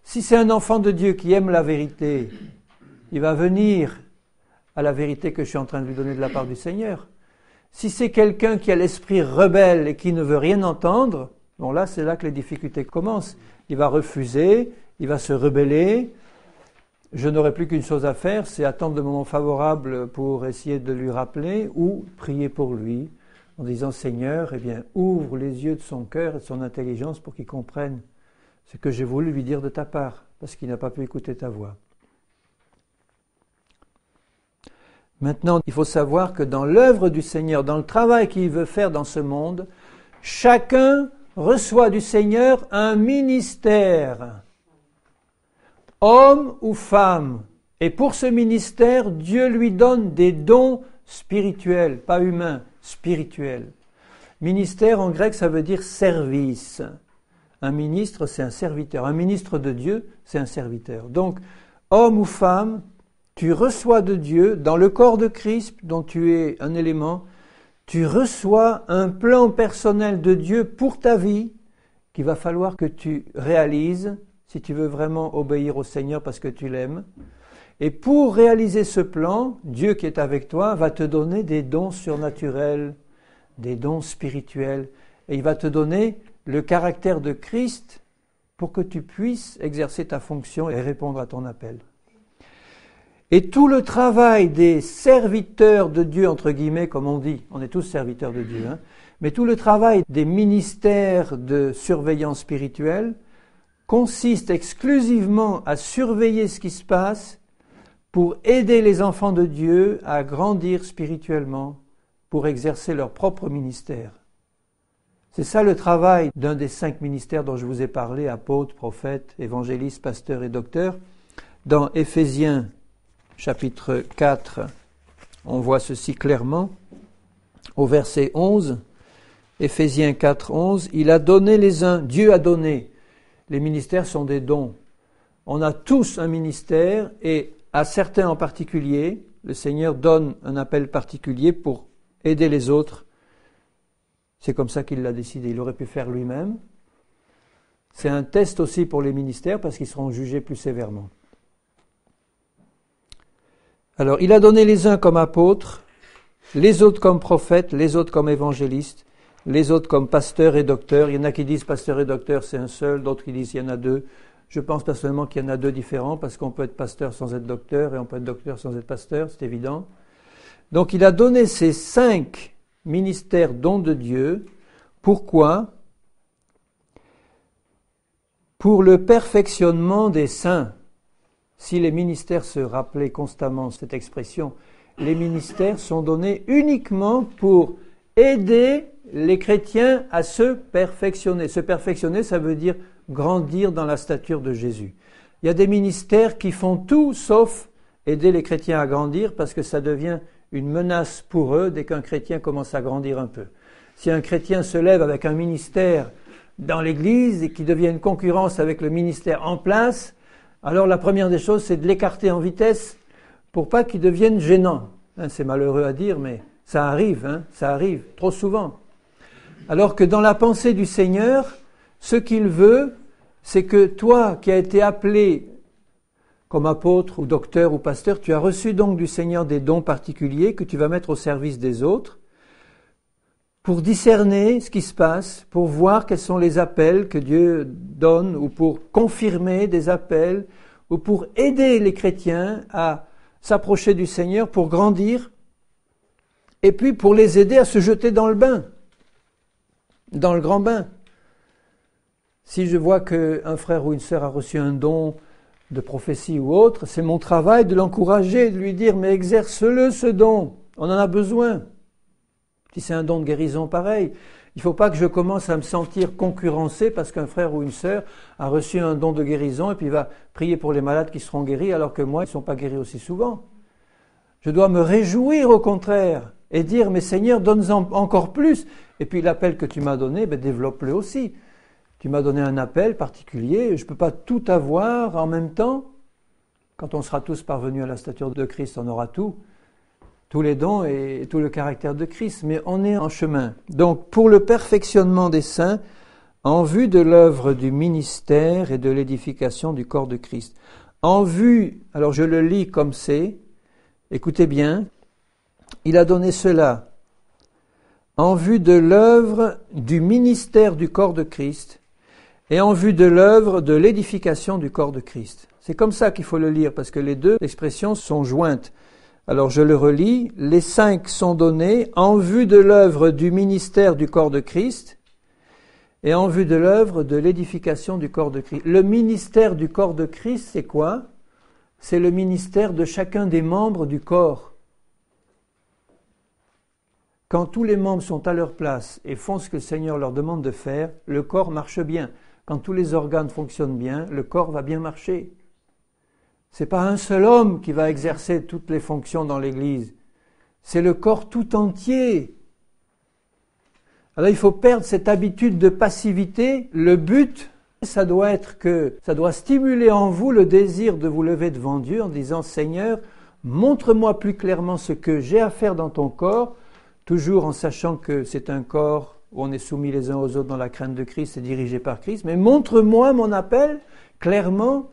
Si c'est un enfant de Dieu qui aime la vérité, il va venir à la vérité que je suis en train de lui donner de la part du Seigneur. Si c'est quelqu'un qui a l'esprit rebelle et qui ne veut rien entendre, bon là c'est là que les difficultés commencent. Il va refuser, il va se rebeller. Je n'aurai plus qu'une chose à faire, c'est attendre le moment favorable pour essayer de lui rappeler ou prier pour lui en disant Seigneur, eh bien ouvre les yeux de son cœur et de son intelligence pour qu'il comprenne ce que j'ai voulu lui dire de ta part, parce qu'il n'a pas pu écouter ta voix. Maintenant, il faut savoir que dans l'œuvre du Seigneur, dans le travail qu'il veut faire dans ce monde, chacun reçoit du Seigneur un ministère, homme ou femme. Et pour ce ministère, Dieu lui donne des dons spirituels, pas humains, spirituels. Ministère en grec, ça veut dire service. Un ministre, c'est un serviteur. Un ministre de Dieu, c'est un serviteur. Donc, homme ou femme, tu reçois de Dieu, dans le corps de Christ, dont tu es un élément, tu reçois un plan personnel de Dieu pour ta vie qu'il va falloir que tu réalises si tu veux vraiment obéir au Seigneur parce que tu l'aimes. Et pour réaliser ce plan, Dieu qui est avec toi va te donner des dons surnaturels, des dons spirituels, et il va te donner le caractère de Christ pour que tu puisses exercer ta fonction et répondre à ton appel. Et tout le travail des serviteurs de Dieu, entre guillemets, comme on dit, on est tous serviteurs de Dieu, mais tout le travail des ministères de surveillance spirituelle consiste exclusivement à surveiller ce qui se passe pour aider les enfants de Dieu à grandir spirituellement, pour exercer leur propre ministère. C'est ça le travail d'un des 5 ministères dont je vous ai parlé, apôtres, prophètes, évangélistes, pasteurs et docteurs. Dans Éphésiens chapitre 4, on voit ceci clairement, au verset 11, Éphésiens 4, 11, il a donné les uns, Dieu a donné. Les ministères sont des dons. On a tous un ministère et à certains en particulier, le Seigneur donne un appel particulier pour aider les autres. C'est comme ça qu'il l'a décidé. Il aurait pu faire lui-même. C'est un test aussi pour les ministères parce qu'ils seront jugés plus sévèrement. Alors, il a donné les uns comme apôtres, les autres comme prophètes, les autres comme évangélistes, les autres comme pasteurs et docteurs. Il y en a qui disent pasteur et docteur, c'est un seul, d'autres qui disent il y en a 2. Je pense personnellement qu'il y en a deux différents, parce qu'on peut être pasteur sans être docteur, et on peut être docteur sans être pasteur, c'est évident. Donc il a donné ces 5 ministères dons de Dieu. Pourquoi ? Pour le perfectionnement des saints. Si les ministères se rappelaient constamment cette expression, les ministères sont donnés uniquement pour aider les chrétiens à se perfectionner. Se perfectionner, ça veut dire grandir dans la stature de Jésus. Il y a des ministères qui font tout sauf aider les chrétiens à grandir, parce que ça devient une menace pour eux dès qu'un chrétien commence à grandir un peu. Si un chrétien se lève avec un ministère dans l'Église et qui devient une concurrence avec le ministère en place, alors la première des choses, c'est de l'écarter en vitesse pour pas qu'il devienne gênant. C'est malheureux à dire, mais ça arrive, ça arrive trop souvent. Alors que dans la pensée du Seigneur, ce qu'il veut, c'est que toi qui as été appelé comme apôtre ou docteur ou pasteur, tu as reçu donc du Seigneur des dons particuliers que tu vas mettre au service des autres pour discerner ce qui se passe, pour voir quels sont les appels que Dieu donne, ou pour confirmer des appels, ou pour aider les chrétiens à s'approcher du Seigneur, pour grandir, et puis pour les aider à se jeter dans le bain, dans le grand bain. Si je vois qu'un frère ou une sœur a reçu un don de prophétie ou autre, c'est mon travail de l'encourager, de lui dire « mais exerce-le ce don, on en a besoin ». Si c'est un don de guérison, pareil. Il ne faut pas que je commence à me sentir concurrencé parce qu'un frère ou une sœur a reçu un don de guérison et puis va prier pour les malades qui seront guéris alors que moi, ils ne sont pas guéris aussi souvent. Je dois me réjouir au contraire et dire « mais Seigneur, donne-en encore plus ». Et puis l'appel que tu m'as donné, développe-le aussi. Tu m'as donné un appel particulier, je ne peux pas tout avoir en même temps. Quand on sera tous parvenus à la stature de Christ, on aura tout. Tous les dons et tout le caractère de Christ, mais on est en chemin. Donc, pour le perfectionnement des saints, en vue de l'œuvre du ministère et de l'édification du corps de Christ. En vue, alors je le lis comme c'est, écoutez bien, il a donné cela, en vue de l'œuvre du ministère du corps de Christ et en vue de l'œuvre de l'édification du corps de Christ. C'est comme ça qu'il faut le lire, parce que les deux expressions sont jointes. Alors je le relis, les 5 sont donnés en vue de l'œuvre du ministère du corps de Christ et en vue de l'œuvre de l'édification du corps de Christ. Le ministère du corps de Christ, c'est quoi ? C'est le ministère de chacun des membres du corps. Quand tous les membres sont à leur place et font ce que le Seigneur leur demande de faire, le corps marche bien. Quand tous les organes fonctionnent bien, le corps va bien marcher. C'est pas un seul homme qui va exercer toutes les fonctions dans l'Église. C'est le corps tout entier. Alors il faut perdre cette habitude de passivité. Le but, ça doit stimuler en vous le désir de vous lever devant Dieu en disant « Seigneur, montre-moi plus clairement ce que j'ai à faire dans ton corps », toujours en sachant que c'est un corps où on est soumis les uns aux autres dans la crainte de Christ et dirigé par Christ. Mais montre-moi mon appel clairement.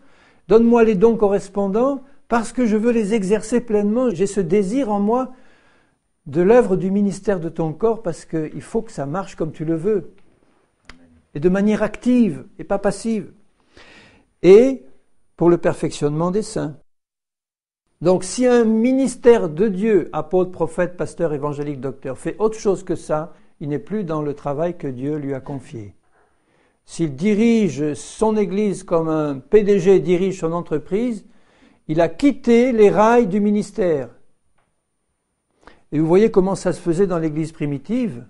Donne-moi les dons correspondants parce que je veux les exercer pleinement. J'ai ce désir en moi de l'œuvre du ministère de ton corps parce qu'il faut que ça marche comme tu le veux. Et de manière active et pas passive. Et pour le perfectionnement des saints. Donc si un ministère de Dieu, apôtre, prophète, pasteur, évangélique, docteur, fait autre chose que ça, il n'est plus dans le travail que Dieu lui a confié. S'il dirige son Église comme un PDG dirige son entreprise, il a quitté les rails du ministère. Et vous voyez comment ça se faisait dans l'Église primitive.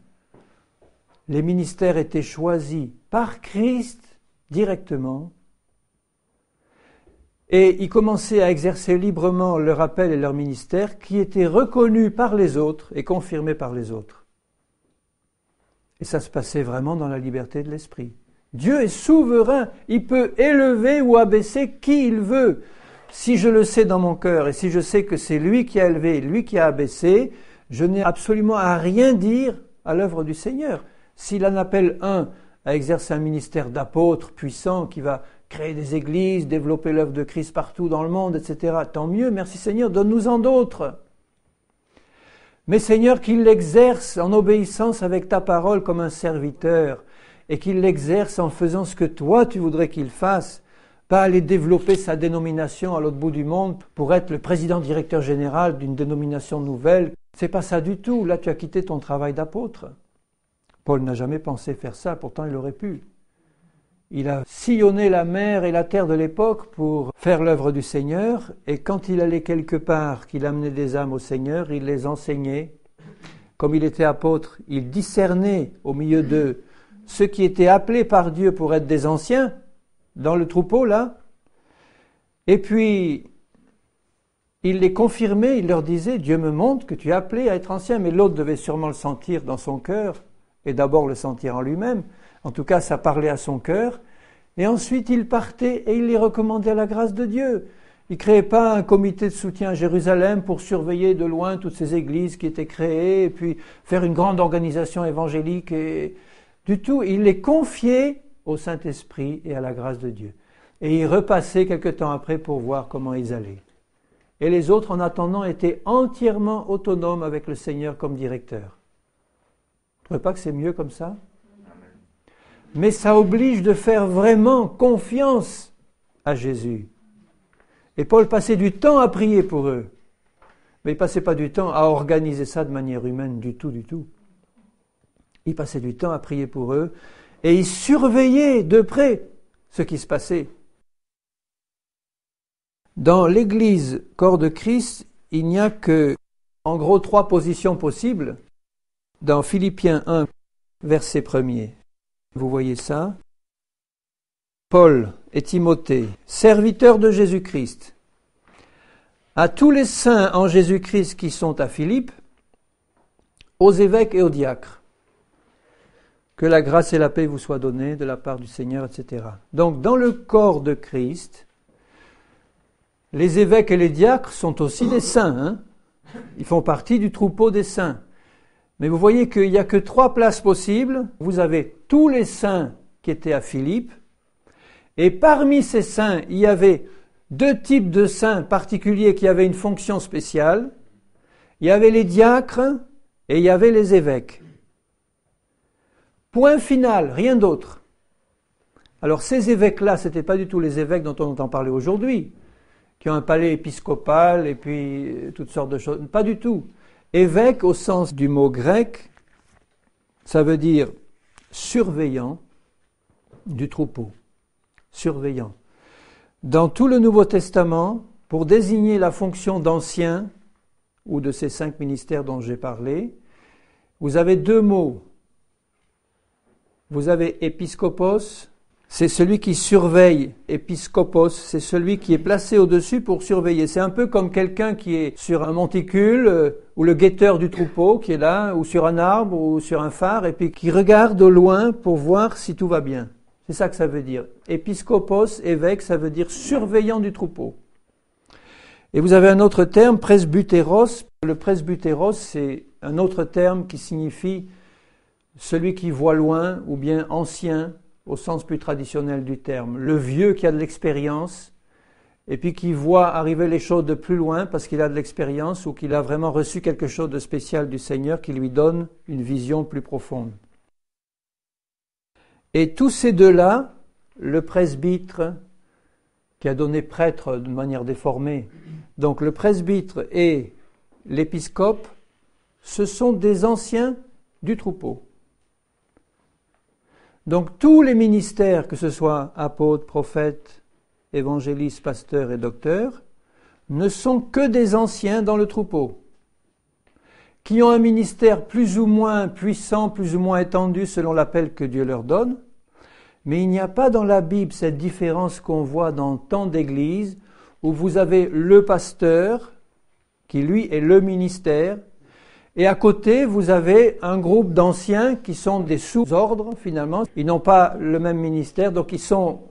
Les ministères étaient choisis par Christ directement. Et ils commençaient à exercer librement leur appel et leur ministère qui étaient reconnus par les autres et confirmés par les autres. Et ça se passait vraiment dans la liberté de l'esprit. Dieu est souverain, il peut élever ou abaisser qui il veut. Si je le sais dans mon cœur et si je sais que c'est lui qui a élevé, lui qui a abaissé, je n'ai absolument à rien dire à l'œuvre du Seigneur. S'il en appelle un à exercer un ministère d'apôtre puissant qui va créer des églises, développer l'œuvre de Christ partout dans le monde, etc., tant mieux, merci Seigneur, donne-nous-en d'autres. Mais Seigneur, qu'il l'exerce en obéissance avec ta parole comme un serviteur, et qu'il l'exerce en faisant ce que toi tu voudrais qu'il fasse, pas aller développer sa dénomination à l'autre bout du monde pour être le président directeur général d'une dénomination nouvelle. C'est pas ça du tout. Là, tu as quitté ton travail d'apôtre. Paul n'a jamais pensé faire ça, pourtant il aurait pu. Il a sillonné la mer et la terre de l'époque pour faire l'œuvre du Seigneur, et quand il allait quelque part, qu'il amenait des âmes au Seigneur, il les enseignait. Comme il était apôtre, il discernait au milieu d'eux ceux qui étaient appelés par Dieu pour être des anciens, dans le troupeau là, et puis il les confirmait, il leur disait, Dieu me montre que tu es appelé à être ancien, mais l'autre devait sûrement le sentir dans son cœur, et d'abord le sentir en lui-même. En tout cas, ça parlait à son cœur. Et ensuite, il partait et il les recommandait à la grâce de Dieu. Il ne créait pas un comité de soutien à Jérusalem pour surveiller de loin toutes ces églises qui étaient créées et puis faire une grande organisation évangélique. Et du tout, il les confiait au Saint-Esprit et à la grâce de Dieu. Et il repassait quelque temps après pour voir comment ils allaient. Et les autres, en attendant, étaient entièrement autonomes avec le Seigneur comme directeur. Vous ne trouvez pas que c'est mieux comme ça ? Mais ça oblige de faire vraiment confiance à Jésus. Et Paul passait du temps à prier pour eux. Mais il ne passait pas du temps à organiser ça de manière humaine du tout, du tout. Il passait du temps à prier pour eux et il surveillait de près ce qui se passait. Dans l'Église, corps de Christ, il n'y a que, en gros, 3 positions possibles. Dans Philippiens 1, verset 1er. Vous voyez ça? Paul et Timothée, serviteurs de Jésus-Christ, à tous les saints en Jésus-Christ qui sont à Philippe, aux évêques et aux diacres, que la grâce et la paix vous soient données de la part du Seigneur, etc. Donc, dans le corps de Christ, les évêques et les diacres sont aussi des saints. Hein? Ils font partie du troupeau des saints. Mais vous voyez qu'il n'y a que 3 places possibles. Vous avez tous les saints qui étaient à Philippe. Et parmi ces saints, il y avait 2 types de saints particuliers qui avaient une fonction spéciale. Il y avait les diacres et il y avait les évêques. Point final, rien d'autre. Alors ces évêques-là, ce n'étaient pas du tout les évêques dont on entend parler aujourd'hui, qui ont un palais épiscopal et puis toutes sortes de choses. Pas du tout. Évêque, au sens du mot grec, ça veut dire surveillant du troupeau. Surveillant. Dans tout le Nouveau Testament, pour désigner la fonction d'ancien, ou de ces 5 ministères dont j'ai parlé, vous avez 2 mots. Vous avez épiscopos, c'est celui qui surveille. Épiscopos, c'est celui qui est placé au-dessus pour surveiller. C'est un peu comme quelqu'un qui est sur un monticule, ou le guetteur du troupeau qui est là, ou sur un arbre, ou sur un phare, et puis qui regarde au loin pour voir si tout va bien. C'est ça que ça veut dire. Épiscopos, évêque, ça veut dire surveillant du troupeau. Et vous avez un autre terme, presbytéros. Le presbytéros, c'est un autre terme qui signifie celui qui voit loin, ou bien ancien, au sens plus traditionnel du terme. Le vieux qui a de l'expérience, et puis qui voit arriver les choses de plus loin parce qu'il a de l'expérience ou qu'il a vraiment reçu quelque chose de spécial du Seigneur qui lui donne une vision plus profonde. Et tous ces 2-là, le presbytre, qui a donné prêtre de manière déformée, donc le presbytre et l'épiscope, ce sont des anciens du troupeau. Donc tous les ministères, que ce soit apôtres, prophètes, évangélistes, pasteurs et docteurs, ne sont que des anciens dans le troupeau, qui ont un ministère plus ou moins puissant, plus ou moins étendu selon l'appel que Dieu leur donne. Mais il n'y a pas dans la Bible cette différence qu'on voit dans tant d'églises où vous avez le pasteur, qui lui est le ministère, et à côté, vous avez un groupe d'anciens qui sont des sous-ordres, finalement. Ils n'ont pas le même ministère, donc ils sont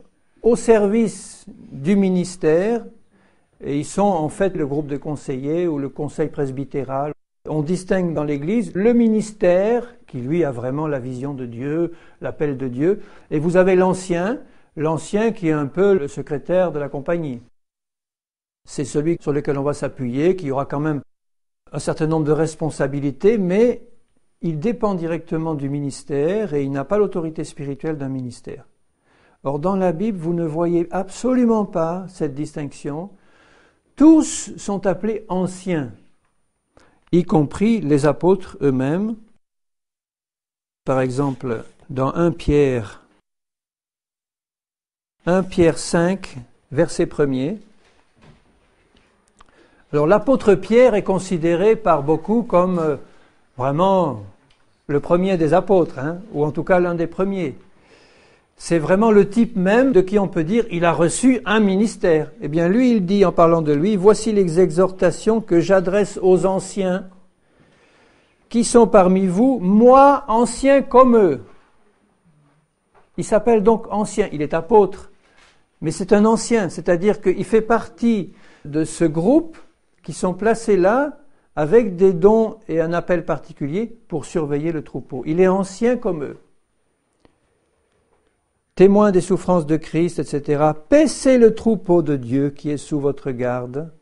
au service du ministère, et ils sont en fait le groupe de conseillers ou le conseil presbytéral. On distingue dans l'Église le ministère, qui lui a vraiment la vision de Dieu, l'appel de Dieu, et vous avez l'ancien qui est un peu le secrétaire de la compagnie. C'est celui sur lequel on va s'appuyer, qui aura quand même un certain nombre de responsabilités, mais il dépend directement du ministère et il n'a pas l'autorité spirituelle d'un ministère. Or, dans la Bible, vous ne voyez absolument pas cette distinction. Tous sont appelés anciens, y compris les apôtres eux-mêmes. Par exemple, dans 1 Pierre 5, verset 1er. Alors, l'apôtre Pierre est considéré par beaucoup comme vraiment le premier des apôtres, ou en tout cas l'un des premiers. C'est vraiment le type même de qui on peut dire il a reçu un ministère. Eh bien, lui, il dit, en parlant de lui, « Voici les exhortations que j'adresse aux anciens qui sont parmi vous, moi, ancien comme eux. » Il s'appelle donc ancien, il est apôtre, mais c'est un ancien, c'est-à-dire qu'il fait partie de ce groupe qui sont placés là avec des dons et un appel particulier pour surveiller le troupeau. Il est ancien comme eux. Témoin des souffrances de Christ, etc. Paissez le troupeau de Dieu qui est sous votre garde,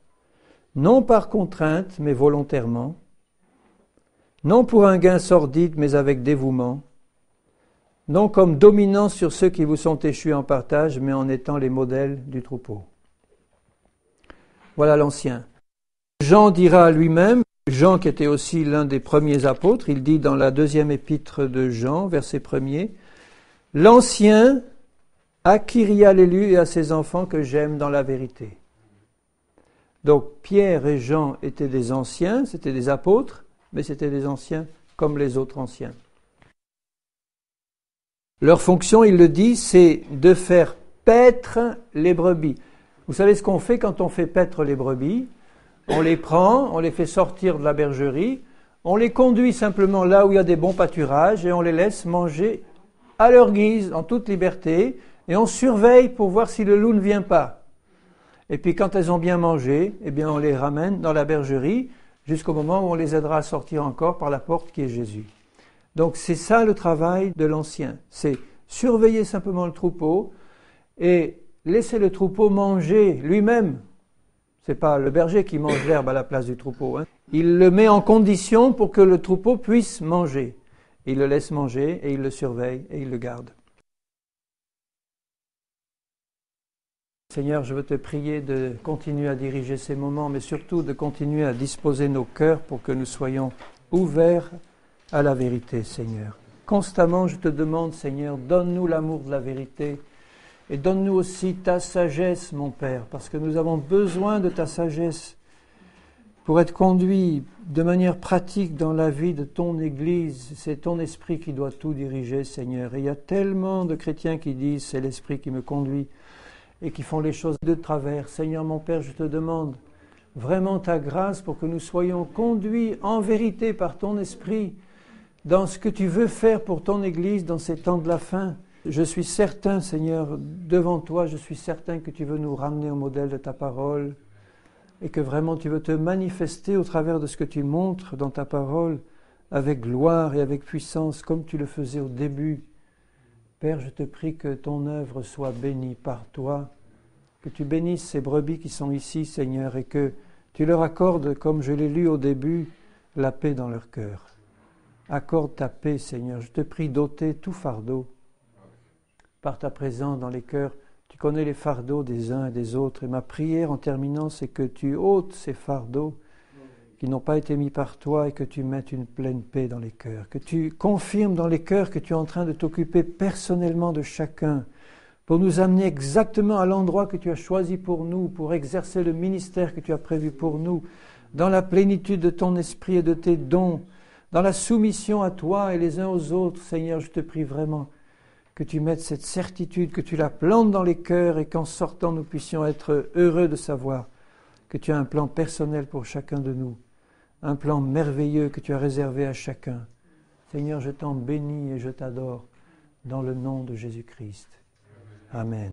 non par contrainte, mais volontairement, non pour un gain sordide, mais avec dévouement, non comme dominant sur ceux qui vous sont échus en partage, mais en étant les modèles du troupeau. Voilà l'ancien. Jean dira à lui-même, Jean qui était aussi l'un des premiers apôtres, il dit dans la 2e épître de Jean, verset 1er, « L'ancien à Kyria l'élu et à ses enfants que j'aime dans la vérité. » Donc Pierre et Jean étaient des anciens, c'était des apôtres, mais c'était des anciens comme les autres anciens. Leur fonction, il le dit, c'est de faire paître les brebis. Vous savez ce qu'on fait quand on fait paître les brebis ? On les prend, on les fait sortir de la bergerie, on les conduit simplement là où il y a des bons pâturages et on les laisse manger à leur guise, en toute liberté, et on surveille pour voir si le loup ne vient pas. Et puis quand elles ont bien mangé, eh bien on les ramène dans la bergerie jusqu'au moment où on les aidera à sortir encore par la porte qui est Jésus. Donc c'est ça le travail de l'ancien, c'est surveiller simplement le troupeau et laisser le troupeau manger lui-même. C'est pas le berger qui mange l'herbe à la place du troupeau. Il le met en condition pour que le troupeau puisse manger. Il le laisse manger et il le surveille et il le garde. Seigneur, je veux te prier de continuer à diriger ces moments, mais surtout de continuer à disposer nos cœurs pour que nous soyons ouverts à la vérité, Seigneur. Constamment, je te demande, Seigneur, donne-nous l'amour de la vérité et donne-nous aussi ta sagesse, mon Père, parce que nous avons besoin de ta sagesse pour être conduits de manière pratique dans la vie de ton Église. C'est ton Esprit qui doit tout diriger, Seigneur. Et il y a tellement de chrétiens qui disent « c'est l'Esprit qui me conduit » et qui font les choses de travers. Seigneur, mon Père, je te demande vraiment ta grâce pour que nous soyons conduits en vérité par ton Esprit dans ce que tu veux faire pour ton Église dans ces temps de la fin. Je suis certain, Seigneur, devant toi, je suis certain que tu veux nous ramener au modèle de ta parole et que vraiment tu veux te manifester au travers de ce que tu montres dans ta parole avec gloire et avec puissance comme tu le faisais au début. Père, je te prie que ton œuvre soit bénie par toi, que tu bénisses ces brebis qui sont ici, Seigneur, et que tu leur accordes, comme je l'ai lu au début, la paix dans leur cœur. Accorde ta paix, Seigneur. Je te prie d'ôter tout fardeau par ta présence dans les cœurs. Tu connais les fardeaux des uns et des autres. Et ma prière en terminant, c'est que tu ôtes ces fardeaux qui n'ont pas été mis par toi et que tu mettes une pleine paix dans les cœurs. Que tu confirmes dans les cœurs que tu es en train de t'occuper personnellement de chacun pour nous amener exactement à l'endroit que tu as choisi pour nous, pour exercer le ministère que tu as prévu pour nous, dans la plénitude de ton esprit et de tes dons, dans la soumission à toi et les uns aux autres. Seigneur, je te prie vraiment que tu mettes cette certitude, que tu la plantes dans les cœurs et qu'en sortant, nous puissions être heureux de savoir que tu as un plan personnel pour chacun de nous, un plan merveilleux que tu as réservé à chacun. Seigneur, je t'en bénis et je t'adore dans le nom de Jésus-Christ. Amen.